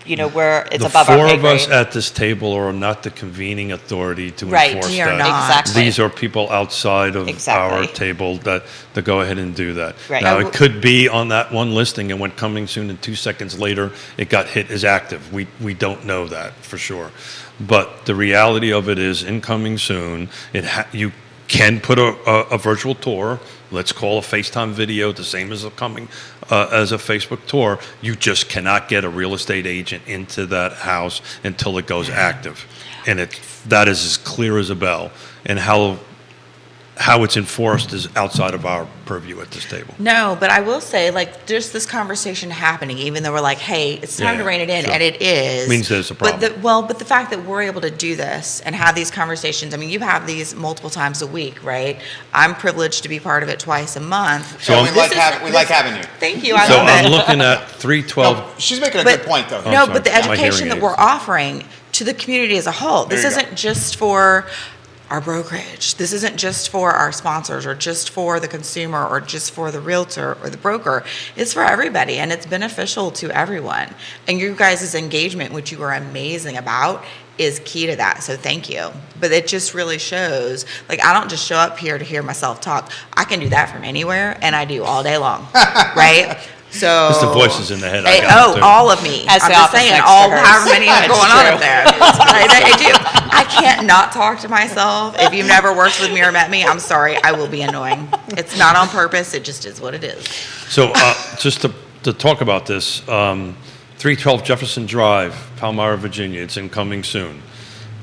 it's the above our four pay of us grade. at this table are not the convening authority to Right. enforce We are that. not. Exactly. These are people outside of Exactly. our table that go ahead and do that. Right. Now, Now, it could be on that one listing and went coming soon, and 2 seconds later, it got hit as active. We don't know that for sure. But the reality of it is, incoming soon, you can put a virtual tour. Let's call a FaceTime video the same as as a Facebook tour. You just cannot get a real estate agent into that house until it goes active, and that is as clear as a bell. And how it's enforced is outside of our purview at this table. No, but I will say, like, just this conversation happening, even though we're like, hey, it's time Yeah, to rein it in, sure. and it is. Means there's a problem. But the fact that we're able to do this and have these conversations, I mean, you have these multiple times a week, right? I'm privileged to be part of it twice a month. So we I'm- like having you. Thank you, I So love I'm it. looking at 312. No, she's making a But- good point, though. Oh, No, sorry. but the My hearing education that aids. we're offering to the community as a whole, this There you go. isn't just for our brokerage. This isn't just for our sponsors or just for the consumer or just for the realtor or the broker. It's for everybody, and it's beneficial to everyone. And you guys' engagement, which you are amazing about, is key to that. So thank you. But it just really shows, like, I don't just show up here to hear myself talk. I can do that from anywhere, and I do all day long, right? So It's the voices in the head. I Hey, got it, too. all of me. As I'm the just office saying, next to all hers. however many are It's going on true. up there. I do. I can't not talk to myself. If you've never worked with me or met me, I'm sorry. I will be annoying. It's not on purpose. It just is what it is. So just to talk about this, 312 Jefferson Drive, Palmyra, Virginia. It's incoming soon.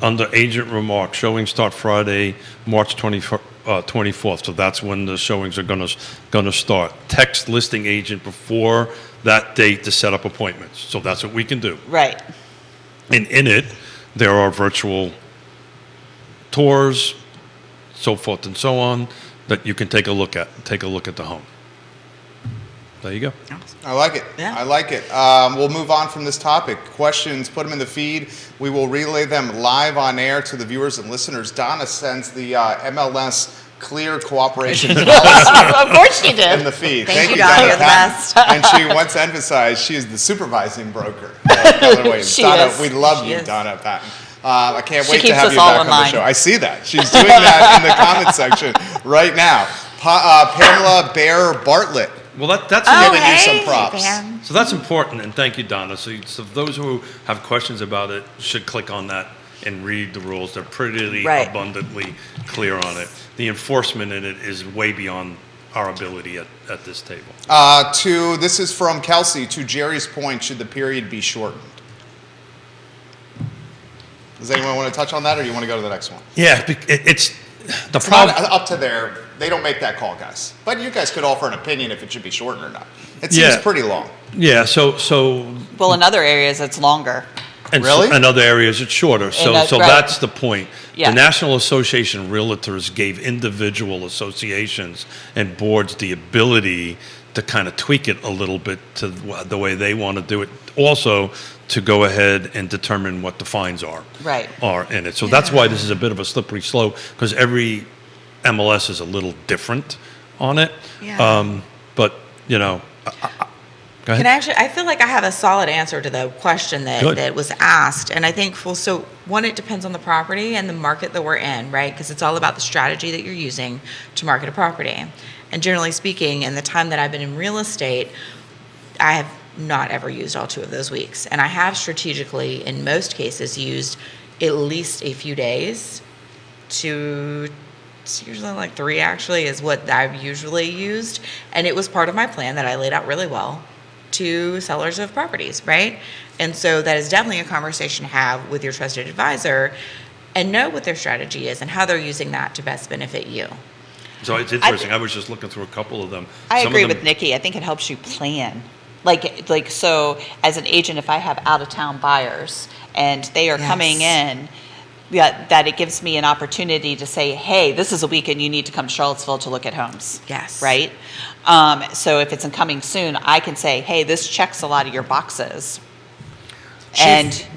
Under agent remarks, showings start Friday, March 24th. So that's when the showings are going to start. Text listing agent before that date to set up appointments. So that's what we can do. Right. And in it, there are virtual tours, so forth and so on, that you can take a look at the home. There you go. I like it. Yeah. I like it. We'll move on from this topic. Questions, put them in the feed. We will relay them live on air to the viewers and listeners. Donna sends the MLS clear cooperation policy Of course she in did. the feed. Thank you, Donna. You're the Patton. best. And she wants to emphasize she is the supervising broker. Keller Williams. She Donna, is. we love She you, is. Donna Patton. I can't She wait to keeps have us you all back in on the line. show. I see that. She's doing that in the comment section right now. Pamela Bear Bartlett. Well, that's Oh, giving you some props. Pam. So that's important, and thank you, Donna. So those who have questions about it should click on that and read the rules. They're pretty Right. abundantly clear on it. The enforcement in it is way beyond our ability at this table. This is from Kelsey. To Jerry's point, should the period be shortened? Does anyone want to touch on that, or do you want to go to the next one? Yeah, it's the It's problem. not up to they don't make that call, guys. But you guys could offer an opinion if it should be shortened or not. It seems Yeah. pretty long. Yeah, so Well, in other areas, it's longer. And Really? and other areas it's shorter. So right. that's the point. Yeah. The National Association of Realtors gave individual associations and boards the ability to kind of tweak it a little bit to the way they want to do it. Also, to go ahead and determine what the fines are in it. So that's why this is a bit of a slippery slope, because every MLS is a little different on it. Yeah. But, you know, go ahead. I feel like I have a solid answer to the question Good. that was asked. And I think, so one, it depends on the property and the market that we're in, right? Because it's all about the strategy that you're using to market a property. And generally speaking, in the time that I've been in real estate, I have not ever used all 2 of those weeks. And I have strategically, in most cases, used at least a few days to, it's usually like 3 actually, is what I've usually used. And it was part of my plan that I laid out really well to sellers of properties, right? And so that is definitely a conversation to have with your trusted advisor and know what their strategy is and how they're using that to best benefit you. So it's interesting. I was just looking through a couple of them. I Some of agree them- with Nikki. I think it helps you plan. So as an agent, if I have out-of-town buyers and they are coming in, that it gives me an opportunity to say, hey, this is a weekend you need to come to Charlottesville to look at homes. Yes. Right? So if it's coming soon, I can say, hey, this checks a lot of your boxes.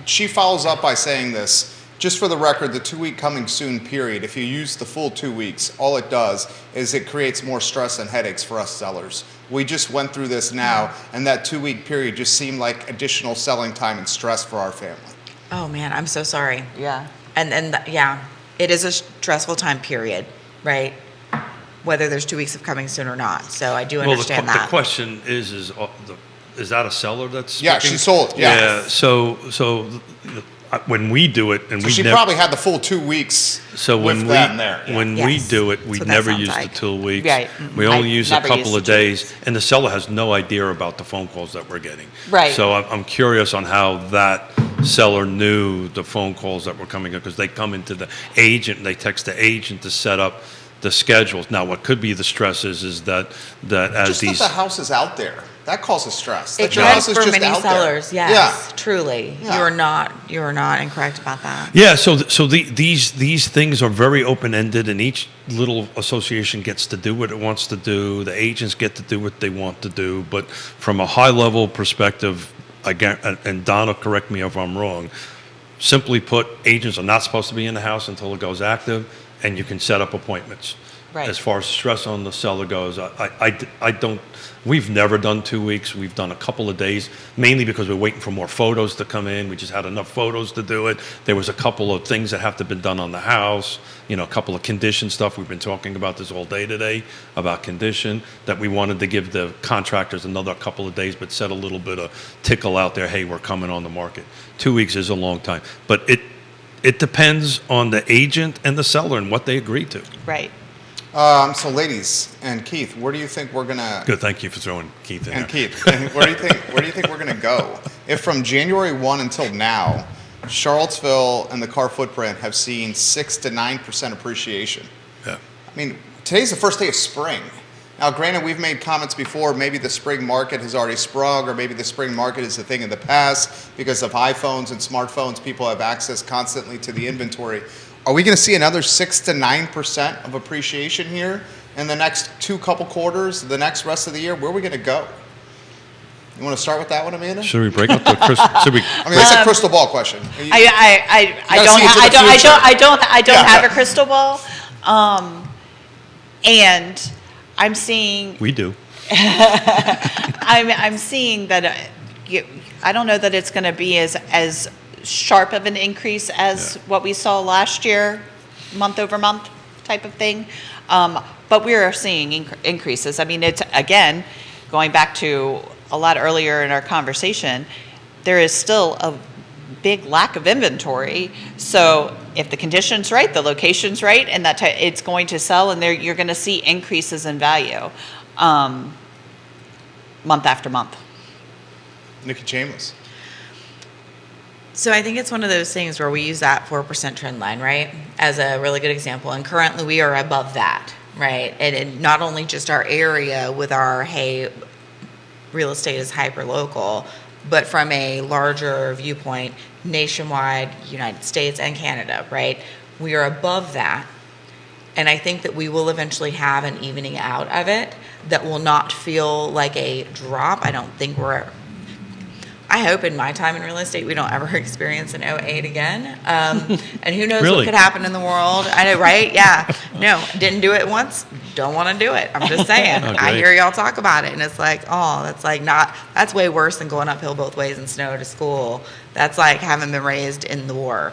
She follows up by saying this. Just for the record, the 2-week coming soon period, if you use the full 2 weeks, all it does is it creates more stress and headaches for us sellers. We just went through this now, and that 2-week period just seemed like additional selling time and stress for our family. Oh man, I'm so sorry. Yeah. And it is a stressful time period, right? Whether there's 2 weeks of coming soon or not. So I do understand the that. question is that a seller that's Yeah, speaking? she sold. Yeah. So when we do it, and So we she probably had the full 2 weeks so with when them there. when Yes. we do it, we That's what that never sounds use like. the 2 weeks. Right. We only I use a never couple use of the 2 days, weeks. and the seller has no idea about the phone calls that we're getting. Right. So I'm curious on how that seller knew the phone calls that were coming in, because they come into the agent and they text the agent to set up the schedules. Now, what could be the stress is that as Just these that the house is out there. That causes stress. It That your house does is for just many out there. sellers, yes, Yeah. truly. Yeah. You are not incorrect about that. Yeah, these things are very open-ended, and each little association gets to do what it wants to do. The agents get to do what they want to do. But from a high-level perspective, again, and Donna, correct me if I'm wrong, simply put, agents are not supposed to be in the house until it goes active, and you can set up appointments. Right. As far as stress on the seller goes, I don't. We've never done 2 weeks. We've done a couple of days, mainly because we're waiting for more photos to come in. We just had enough photos to do it. There was a couple of things that have to be done on the house, a couple of condition stuff. We've been talking about this all day today, about condition, that we wanted to give the contractors another couple of days, but set a little bit of tickle out there, hey, we're coming on the market. 2 weeks is a long time. But it depends on the agent and the seller and what they agree to. Right. So ladies and Keith, where do you think we're gonna? Good, thank you for throwing Keith in And there. Keith, where do you think we're gonna go? If from January 1 until now, Charlottesville and the car footprint have seen 6 to 9% appreciation. Yeah. I mean, today's the first day of spring. Now, granted, we've made comments before. Maybe the spring market has already sprung, or maybe the spring market is a thing of the past because of iPhones and smartphones. People have access constantly to the inventory. Are we going to see another 6 to 9% of appreciation here in the next couple quarters, the next rest of the year? Where are we going to go? You want to start with that one, Amanda? Should we break up the should we? I mean, that's a crystal ball question. I gotta see into the future. don't have a crystal ball. And I'm seeing We do. I'm seeing that I don't know that it's going to be as sharp of an increase as what we saw last year, month over month type of thing. But we are seeing increases. I mean, it's, again, going back to a lot earlier in our conversation, there is still a big lack of inventory. So if the condition's right, the location's right, and it's going to sell, and you're going to see increases in value month after month. Nikki Chambless. So I think it's one of those things where we use that 4% trend line, right, as a really good example. And currently we are above that, right? And not only just our area with our, hey, real estate is hyper local, but from a larger viewpoint, nationwide, United States and Canada, right? We are above that. And I think that we will eventually have an evening out of it that will not feel like a drop. I hope in my time in real estate we don't ever experience an '08 again. And who knows Really? what could happen in the world. I know, right? Yeah. No, didn't do it once. Don't want to do it. I'm just saying. Oh, I great. hear y'all talk about it, and it's like, oh, that's way worse than going uphill both ways in snow to school. That's like having been raised in the war,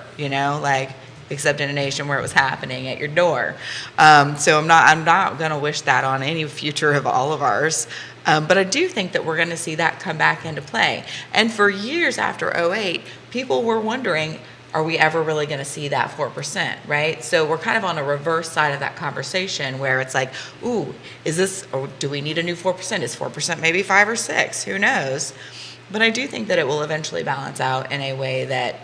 except in a nation where it was happening at your door. So I'm not going to wish that on any future of all of ours. But I do think that we're going to see that come back into play. And for years after '08, people were wondering, are we ever really going to see that 4%, right? So we're kind of on a reverse side of that conversation where it's like, ooh, or do we need a new 4%? Is 4% maybe 5 or 6? Who knows? But I do think that it will eventually balance out in a way that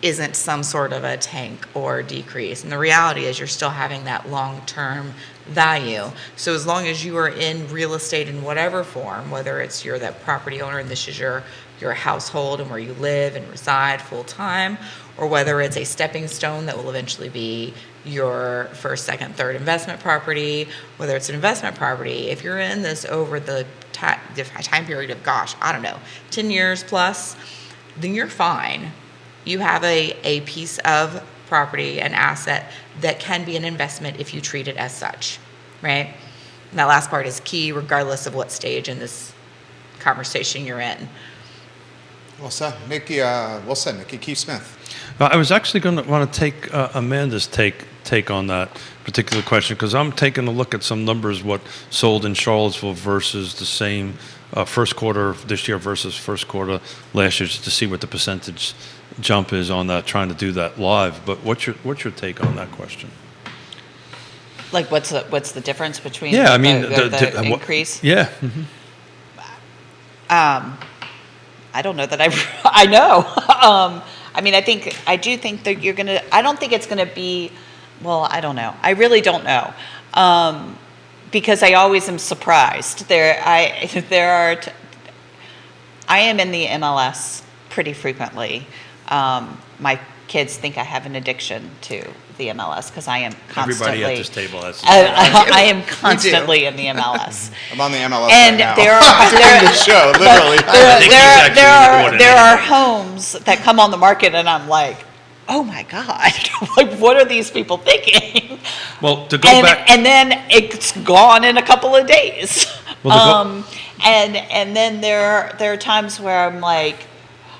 isn't some sort of a tank or decrease. And the reality is you're still having that long-term value. So as long as you are in real estate in whatever form, whether it's you're that property owner and this is your household and where you live and reside full time, or whether it's a stepping stone that will eventually be your first, second, third investment property, whether it's an investment property, if you're in this over the time period of, 10 years plus, then you're fine. You have a piece of property, an asset that can be an investment if you treat it as such, right? And that last part is key regardless of what stage in this conversation you're in. Well said, Nikki. Keith Smith. I was actually going to want to take Amanda's take on that particular question, because I'm taking a look at some numbers, what sold in Charlottesville versus the same first quarter this year versus first quarter last year, just to see what the percentage jump is on that, trying to do that live. But what's your take on that question? Like, what's the difference between the increase? Yeah. I don't know that I know. I do think that I don't think it's gonna be, well, I don't know. I really don't know. Because I always am surprised. I am in the MLS pretty frequently. My kids think I have an addiction to the MLS because I am constantly. Everybody at this table has. I am constantly in the MLS. I'm on the MLS And right now. there are doing the show, literally. there are homes that come on the market, and I'm like, oh my God, like, what are these people thinking? Well, to go back, and then it's gone in a couple of days. Well, and then there are times where I'm like,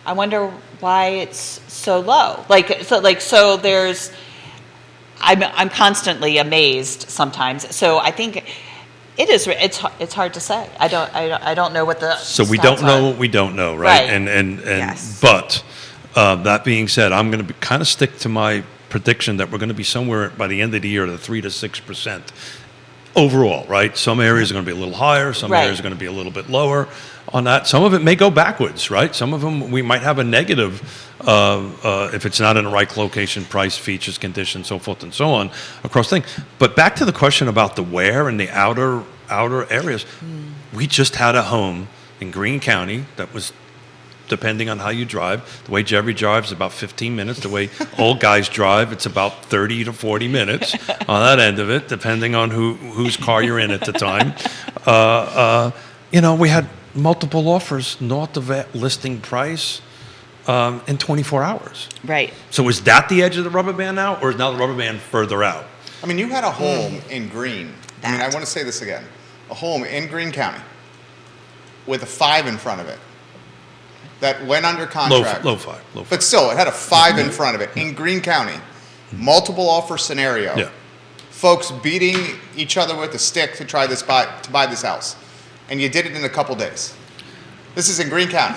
I wonder why it's so low. So there's, I'm constantly amazed sometimes. So I think it's hard to say. I don't know what the so we stats don't know are. what we don't know, right? Right. And Yes. But that being said, I'm going to kind of stick to my prediction that we're going to be somewhere by the end of the year to 3 to 6% overall, right? Some areas are going to be a little higher, some Right. areas are going to be a little bit lower on that. Some of it may go backwards, right? Some of them we might have a negative if it's not in the right location, price, features, conditions, so forth and so on across things. But back to the question about the where and the outer areas. We just had a home in Greene County that was, depending on how you drive, the way Jerry drives, about 15 minutes. The way old guys drive, it's about 30 to 40 minutes on that end of it, depending on whose car you're in at the time. We had multiple offers north of that listing price in 24 hours. Right. So is that the edge of the rubber band now, or is now the rubber band further out? I mean, you had a home in Greene. I That. want to say this again. A home in Greene County with a 5 in front of it that went under contract. Low five. But still, it had a 5 in front of it in Greene County. Multiple offer scenario. Yeah. Folks beating each other with a stick to buy this house. And you did it in a couple days. This is in Greene County.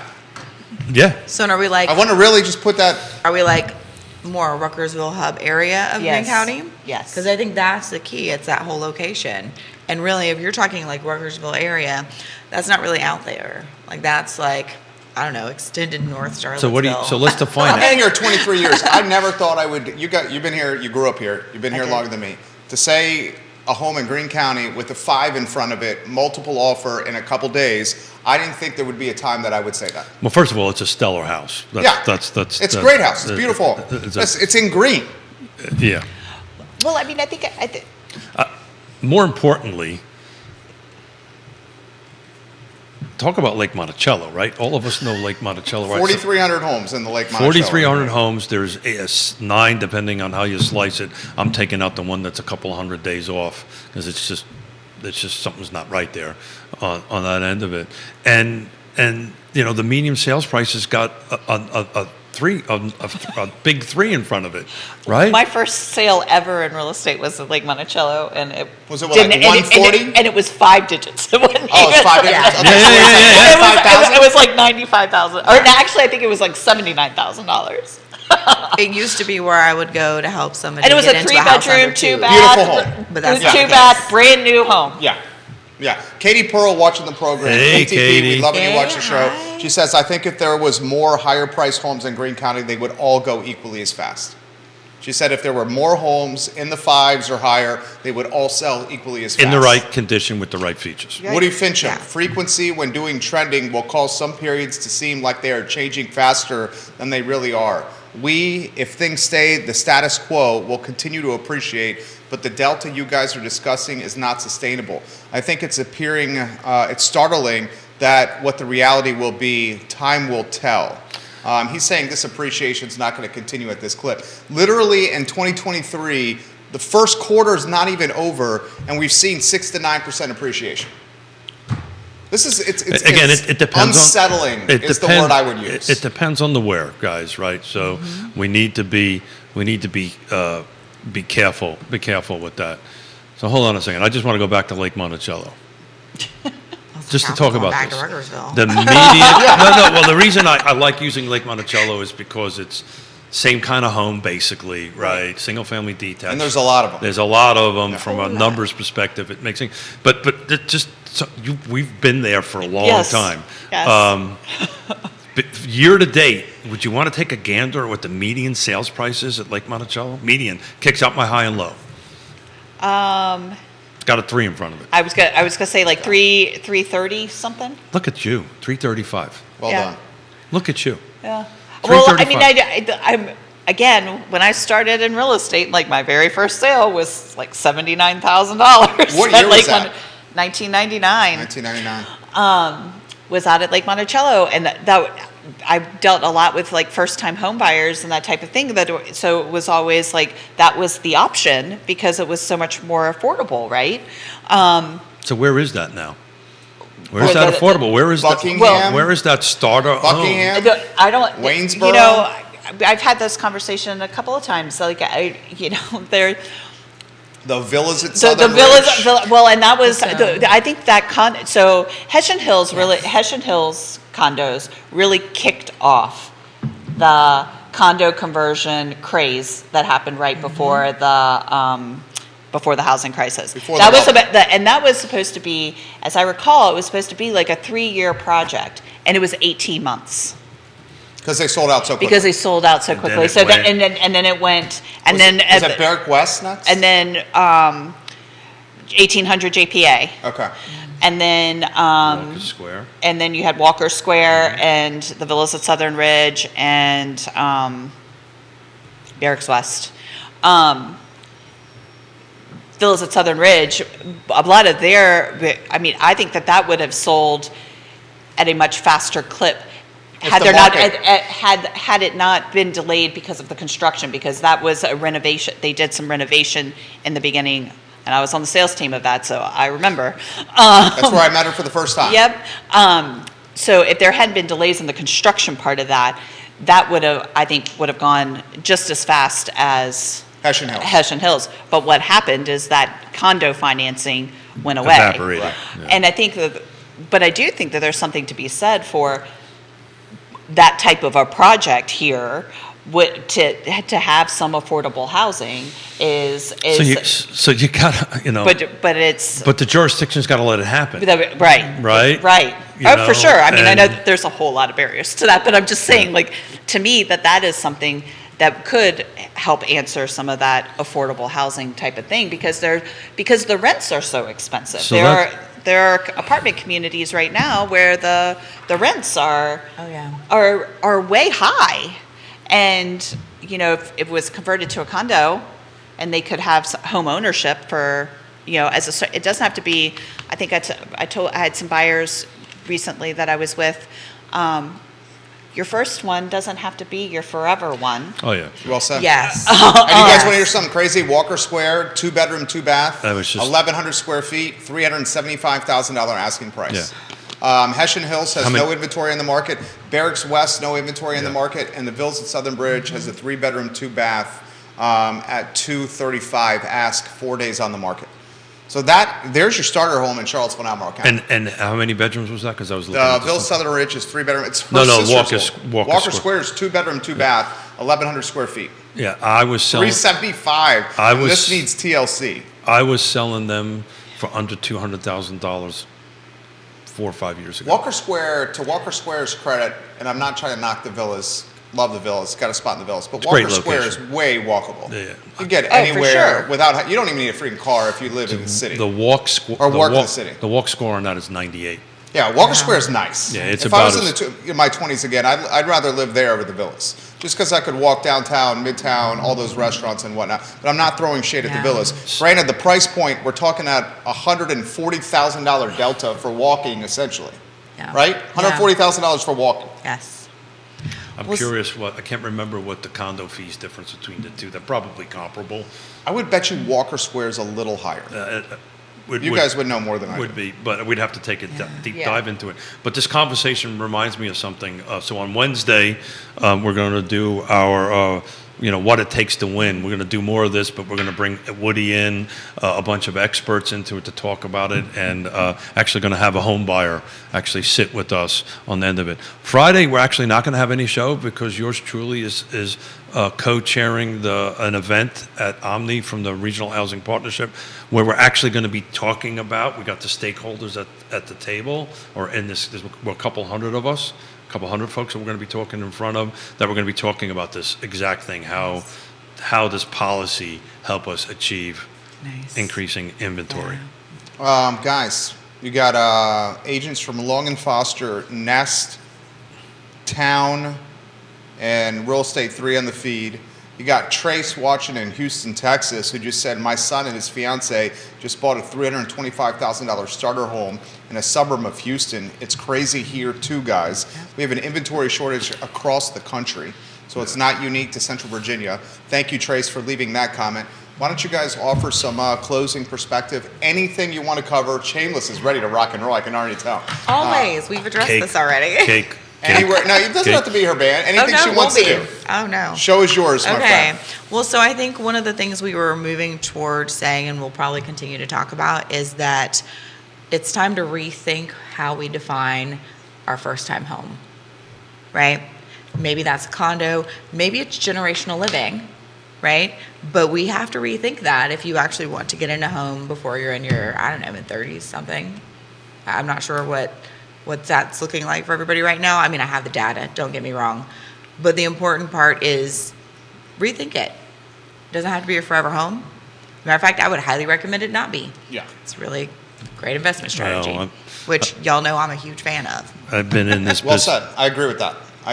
Yeah. So are we like, I want to really just put that. are we like more Ruckersville hub area of Yes. Greene County? Yes. Because I think that's the key. It's that whole location. And really, if you're talking like Ruckersville area, that's not really out there. Like that's like, I don't know, extended North Charlottesville. So let's define I've been it. here 23 years. I never thought I would. You've been here. You grew up here. You've been here did. longer than me. To say a home in Greene County with a 5 in front of it, multiple offer in a couple days, I didn't think there would be a time that I would say that. Well, first of all, it's a stellar house. That's It's a great house. It's beautiful. It's in Greene. Yeah. Well, I mean, I think More importantly, talk about Lake Monticello, right? All of us know Lake Monticello, right? 4,300 homes in the Lake Monticello. 4,300 homes. There's 9, depending on how you slice it. I'm taking out the one that's a couple hundred days off because it's just something's not right there on that end of it. And the median sales price has got a big 3 in front of it, right? my first sale ever in real estate was at Lake Monticello, and it Was it what, like 140? and it was 5 digits. It wasn't Oh, it's even- 5 digits? Yeah, yeah, yeah. It was like 95,000, or actually, I think it was like $79,000. It used to be where I would go to help somebody And it was get a into a house 3-bedroom, under 2 2. bath. Beautiful home. But that's It was not 2 the bath, case. brand new home. Yeah. Katie Pearl watching the program. Hey, ATP, Katie. we love when you Hey, watch the show. hi. She says, I think if there was more higher priced homes in Greene County, they would all go equally as fast. She said if there were more homes in the 5s or higher, they would all sell equally as fast. In the right condition with the right features. Woody Fincham, Yeah. frequency when doing trending will cause some periods to seem like they are changing faster than they really are. We, if things stay the status quo, will continue to appreciate, but the delta you guys are discussing is not sustainable. I think it's it's startling that what the reality will be, time will tell. He's saying this appreciation is not going to continue at this clip. Literally in 2023, the first quarter is not even over, and we've seen 6 to 9% appreciation. This is It depends unsettling. on. Is the word I would use. It depends on the where, guys. Right. So we need to be careful. Be careful with that. So hold on a second. I just want to go back to Lake Monticello. Just to talk about back this. to Rutgersville. The median. no. Well, the reason I like using Lake Monticello is because it's same kind of home, basically, right? Single family detached. And there's a lot of them. There's a lot of them from a numbers perspective. It makes sense. But it just we've been there for a long Yes. time. Yes. But year to date, would you want to take a gander at what the median sales price is at Lake Monticello? Median kicks out my high and low. It's got a 3 in front of it. I was gonna say like 330 something. Look at you, 335. Well Yeah. done. Look at you. Yeah. Well, I mean, 335. I'm again, when I started in real estate, like my very first sale was like $79,000. What year was that? 1999. 1999. Was out at Lake Monticello, and that I dealt a lot with like first-time home buyers and that type of thing. So it was always like that was the option because it was so much more affordable, right? So where is that now? Where is Well, that affordable? Where is Buckingham? where is that starter home? Buckingham? I don't. Waynesboro? You know, I've had this conversation a couple of times. Like they're. The villas at So Southern the villas, Ridge. well, and that was, Okay. I think that so Hessian Hills condos really kicked off the condo conversion craze that happened right before the housing crisis. Before that the was bubble. and that was supposed to be, as I recall, it was supposed to be like a 3-year project, and it was 18 months. Because they sold out so quickly. Because they sold out so And then quickly. it So went- and then it went, and Was then it Barrack West next? and then 1800 JPA. Okay. And then, Walker Square. and then you had Walker Square and the villas at Southern Ridge and Barracks West. Villas at Southern Ridge, a lot of I think that would have sold at a much faster clip had the there not market- had it not been delayed because of the construction, because that was a renovation. They did some renovation in the beginning, and I was on the sales team of that, so I remember. That's where I met her for the first time. Yep. So if there hadn't been delays in the construction part of that, that would have gone just as fast as Hessian Hills. Hessian Hills. But what happened is that condo financing went away. Evaporated. Right. Yeah. And I think but I do think that there's something to be said for that type of a project here. To have some affordable housing is So you got but it's but the jurisdiction's got to let it happen. right. Right? You Oh, for know, sure. I mean, I know and- that there's a whole lot of barriers to that, but I'm just saying, like, to me, that is something that could help answer some of that affordable housing type of thing, because the rents are so expensive. So There are apartment communities right now where the rents are are way high, and if it was converted to a condo, and they could have home ownership for it doesn't have to be. I think I had some buyers recently that I was with. Your first one doesn't have to be your forever one. Oh yeah. Well said. Yes. And you guys want to hear something crazy? Walker Square, 2-bedroom, 2-bath, That was just- 1,100 square feet, $375,000 asking price. Yeah. Hessian Hills has no inventory in the market. Barracks West, no inventory in the market. And the Villas at Southern Bridge has a 3-bedroom, 2-bath at $235 ask, 4 days on the market. So there's your starter home in Charlottesville, Albemarle County. And how many bedrooms was that? Because I was looking. The at Villa this Southern Ridge is 3-bedroom. It's her No, sister's Walker Walker Square. Square is 2-bedroom, 2-bath, 1,100 square feet. Yeah, I was selling. $375. This needs TLC. I was selling them for under $200,000 4 or 5 years ago. Walker Square, to Walker Square's credit, and I'm not trying to knock the villas. Love the villas. Got a spot in the villas, but It's a great Walker Square is location. way walkable. Yeah. You get for anywhere sure. without. You don't even need a freaking car if you live in the city. The walk score. Or work in the city. The walk score on that is 98. Yeah, Walker Square is nice. Yeah, it's if I about was in my 20s again, I'd rather live there over the villas, just because I could walk downtown, midtown, all those restaurants and whatnot. But I'm not throwing shade at the villas. Granted, the price point, we're talking at $140,000 delta for walking, essentially. Yeah. Right? $140,000 for walking. Yes. I'm curious I can't remember what the condo fees difference between the two. They're probably comparable. I would bet you Walker Square is a little higher. You guys would know more than I would do. be, but we'd have to take a deep Yeah. dive into it. But this conversation reminds me of something. So on Wednesday, we're going to do our, what it takes to win. We're going to do more of this, but we're going to bring Woody in, a bunch of experts into it to talk about it, and actually going to have a home buyer actually sit with us on the end of it. Friday, we're actually not going to have any show because yours truly is co-chairing an event at Omni from the Regional Housing Partnership, where we're actually going to be talking about, we got the stakeholders at the table, or in there's a couple hundred of us, a couple hundred folks that we're going to be talking in front of, that we're going to be talking about this exact thing, how does policy help us achieve increasing inventory? Guys, you got agents from Long and Foster, Nest, Town, and Real Estate 3 on the feed. You got Trace watching in Houston, Texas, who just said, my son and his fiance just bought a $325,000 starter home in a suburb of Houston. It's crazy here too, guys. We have an inventory shortage across the country, so it's not unique to Central Virginia. Thank you, Trace, for leaving that comment. Why don't you guys offer some closing perspective? Anything you want to cover? Shameless is ready to rock and roll, I can already tell. Always. We've addressed this already. Cake. Anywhere. No, it doesn't have to be her band. Anything she wants to do. Oh, no. Show is yours, my Okay. friend. Well, so I think one of the things we were moving towards saying, and we'll probably continue to talk about, is that it's time to rethink how we define our first-time home, right? Maybe that's a condo. Maybe it's generational living, right? But we have to rethink that if you actually want to get in a home before you're in your, mid-30s something. I'm not sure what that's looking like for everybody right now. I mean, I have the data, don't get me wrong. But the important part is rethink it. It doesn't have to be a forever home. Matter of fact, I would highly recommend it not be. Yeah. It's really a great investment strategy, Well, which y'all know I'm a huge fan of. I've been in this Well business. said. I agree with that. The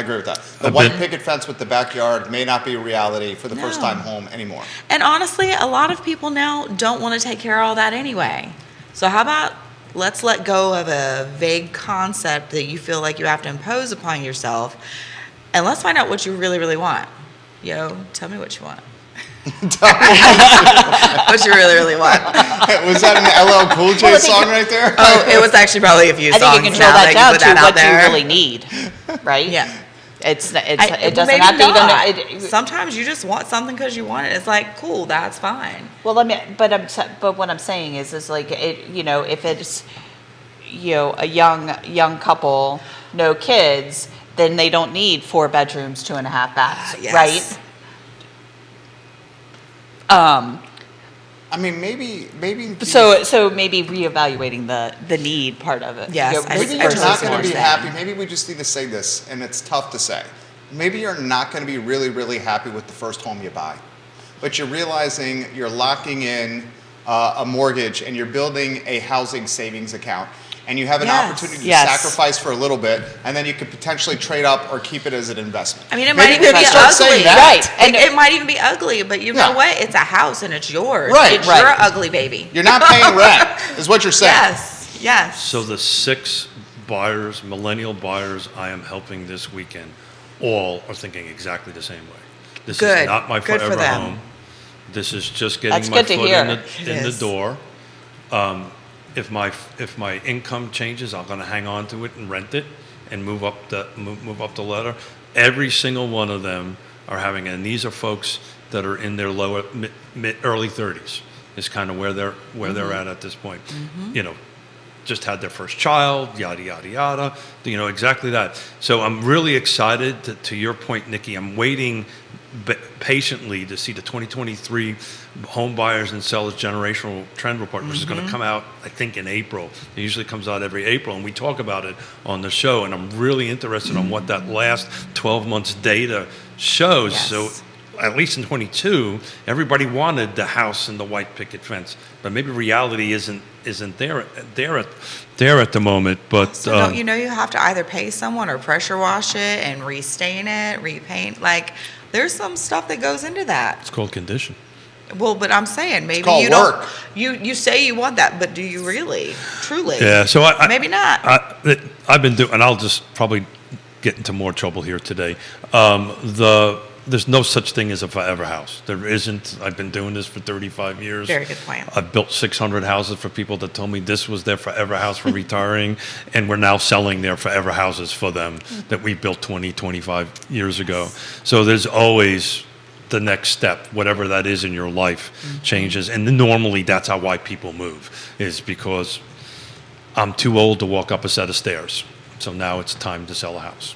I've white been- picket fence with the backyard may not be a reality for the No. first-time home anymore. And honestly, a lot of people now don't want to take care of all that anyway. So how about let's let go of a vague concept that you feel like you have to impose upon yourself, and let's find out what you really, really want. Tell me what you want. What you really, really want. Was that an LL Cool J Well, I think- song right there? Oh, it was actually probably a few I songs. think you can drill now that down put to that out what you there. really need, right? Yeah. It Well, doesn't maybe have to not. even. Sometimes you just want something because you want it. It's like, cool, that's fine. Well, but what I'm saying is like if it's a young couple, no kids, then they don't need 4 bedrooms, 2.5 baths, Yes. right? I mean, maybe. So maybe reevaluating the need part of it. Yes, I Maybe I you're totally not see going what to be you're happy. saying. Maybe we just need to say this, and it's tough to say. maybe you're not going to be really, really happy with the first home you buy, but you're realizing you're locking in a mortgage and you're building a housing savings account. And you have an opportunity to sacrifice for a little bit, and then you could potentially trade up or keep it as an investment. I mean, it might even be ugly. Right. And it might even be ugly, but you know what? It's a house and it's yours. Right. It's your ugly baby. You're not paying rent, is what you're saying. Yes. Yes. So the 6 buyers, millennial buyers I am helping this weekend, all are thinking exactly the same way. This is not my Good for forever them. home. This is just getting That's my good to foot hear. in the door. If my income changes, I'm going to hang on to it and rent it and move up the ladder. Every single one of them are having, and these are folks that are in their early 30s. Is kind of where they're at this point. You know, just had their first child, yada yada yada. You know, exactly that. So I'm really excited. To your point, Nikki, I'm waiting patiently to see the 2023 home buyers and sellers generational trend report, which is going to come out, I think, in April. It usually comes out every April, and we talk about it on the show. And I'm really interested on what that last 12 months data shows. Yes. So at least in 22, everybody wanted the house and the white picket fence, but maybe reality isn't there at the moment. But So don't you know you have to either pay someone or pressure wash it and restain it, repaint? Like, there's some stuff that goes into that. it's called condition. Well, but I'm saying maybe called you work. don't. You say you want that, but do you really, truly? Yeah, so Maybe not. I've been doing, and I'll just probably get into more trouble here today. There's no such thing as a forever house. There isn't. I've been doing this for 35 years. Very good point. I've built 600 houses for people that told me this was their forever house for retiring, and we're now selling their forever houses for them that we built 20, 25 years ago. So there's always the next step, whatever that is in your life, changes. And normally that's why people move, is because I'm too old to walk up a set of stairs. So now it's time to sell a house.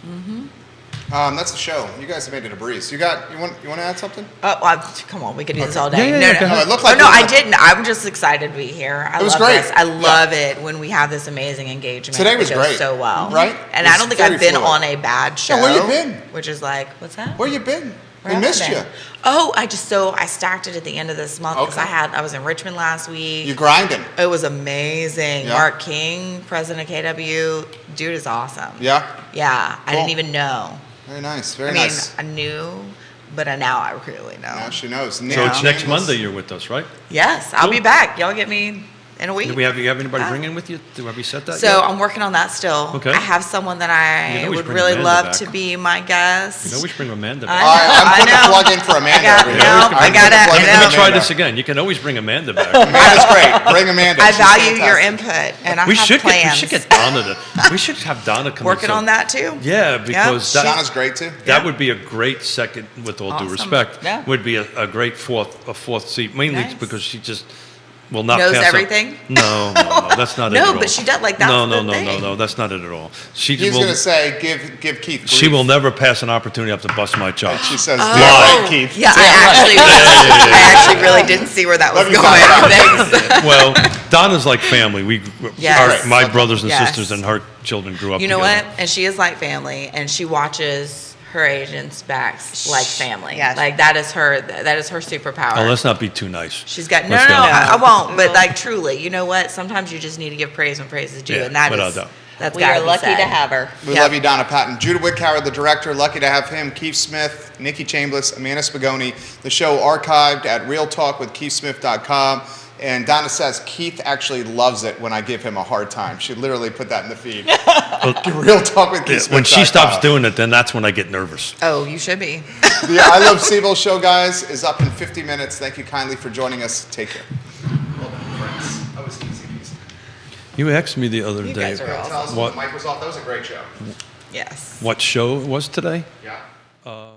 That's the show. You guys have made it a breeze. You want to add something? Come on, we could do this all day. Yeah, yeah, no, go no, ahead. It looked like no, we I were- didn't. I'm just excited to be here. It was love great. this. I Yeah. love it when we have this amazing engagement. Today was It goes great. so well, Right? And It I was don't think very I've been fluid. on a bad show. Yeah, where you been? Which is like, what's that? Where you been? Where We have I missed been? you. Oh, I stacked it at the end of this month because Okay. I was in Richmond last week. You grinding? It was amazing. Yeah. Mark King, president of KW, dude is awesome. Yeah. Yeah, I Cool. didn't even know. Very nice. Very I mean, nice. I knew, but now I really know. Now she knows. So it's next Monday you're with us, right? Yes, I'll be Cool. back. Y'all get me in a week. Do you have anybody bringing with you? Have we set that So yet? I'm working on that still. Okay. I have someone that You I can always would bring really Amanda love back. to be my guest. You can always bring Amanda I back. know. I'm putting I a know. plug in for Amanda. I got- over no, here. I I'm putting gotta- a plug I in know. for Let me try Amanda. this again. You can always bring Amanda back. Amanda's great. Bring Amanda. I She's value your fantastic. input, and I we have should plans. get Donna to. We should have Donna come. Working in, so- on that too. Yeah, because Donna's great too. that Yeah. would be a great second. With all due Awesome. respect, Yeah. would be a great fourth seat. Mainly Nice. because she just will not Knows pass up- everything? No, that's not it No, at all. but she does, like, that's no, the no, thing. no, that's not it at all. She He's will. gonna say, give Keith. She grief. will never pass an opportunity up to bust my chops. She says, Oh, "Yeah, right, Keith." yeah, I actually really didn't see where that was Let me going. find out. Thanks. Well, Donna's like family. Yes. My brothers and Yes. sisters and her children grew up You know together. what? And she is like family, and she watches her agents' backs like family. Yes. Like that is her superpower. Oh, let's not be too nice. She's got no, Let's no, go. I won't. But like truly, you know what? Sometimes you just need to give praise when praise is due, Yeah, and that without is doubt. that's We gotta are be lucky said. to have her. We Yep. love you, Donna Patton. Judah Whitcower, the director. Lucky to have him. Keith Smith, Nikki Chambless, Amanda Spigone. The show archived at realtalkwithkeithsmith.com. And Donna says Keith actually loves it when I give him a hard time. She literally put that in the feed. Real Talk with Keith Smith. When she stops doing it, then that's when I get nervous. Oh, you should be. The I Love CVille show, guys, is up in 50 minutes. Thank you kindly for joining us. Take care. Well done, friends. That was easy peasy. You asked me the other You day guys are Tell us What? when the mic was off. That was a great show. Yes. what show it was today. Yeah.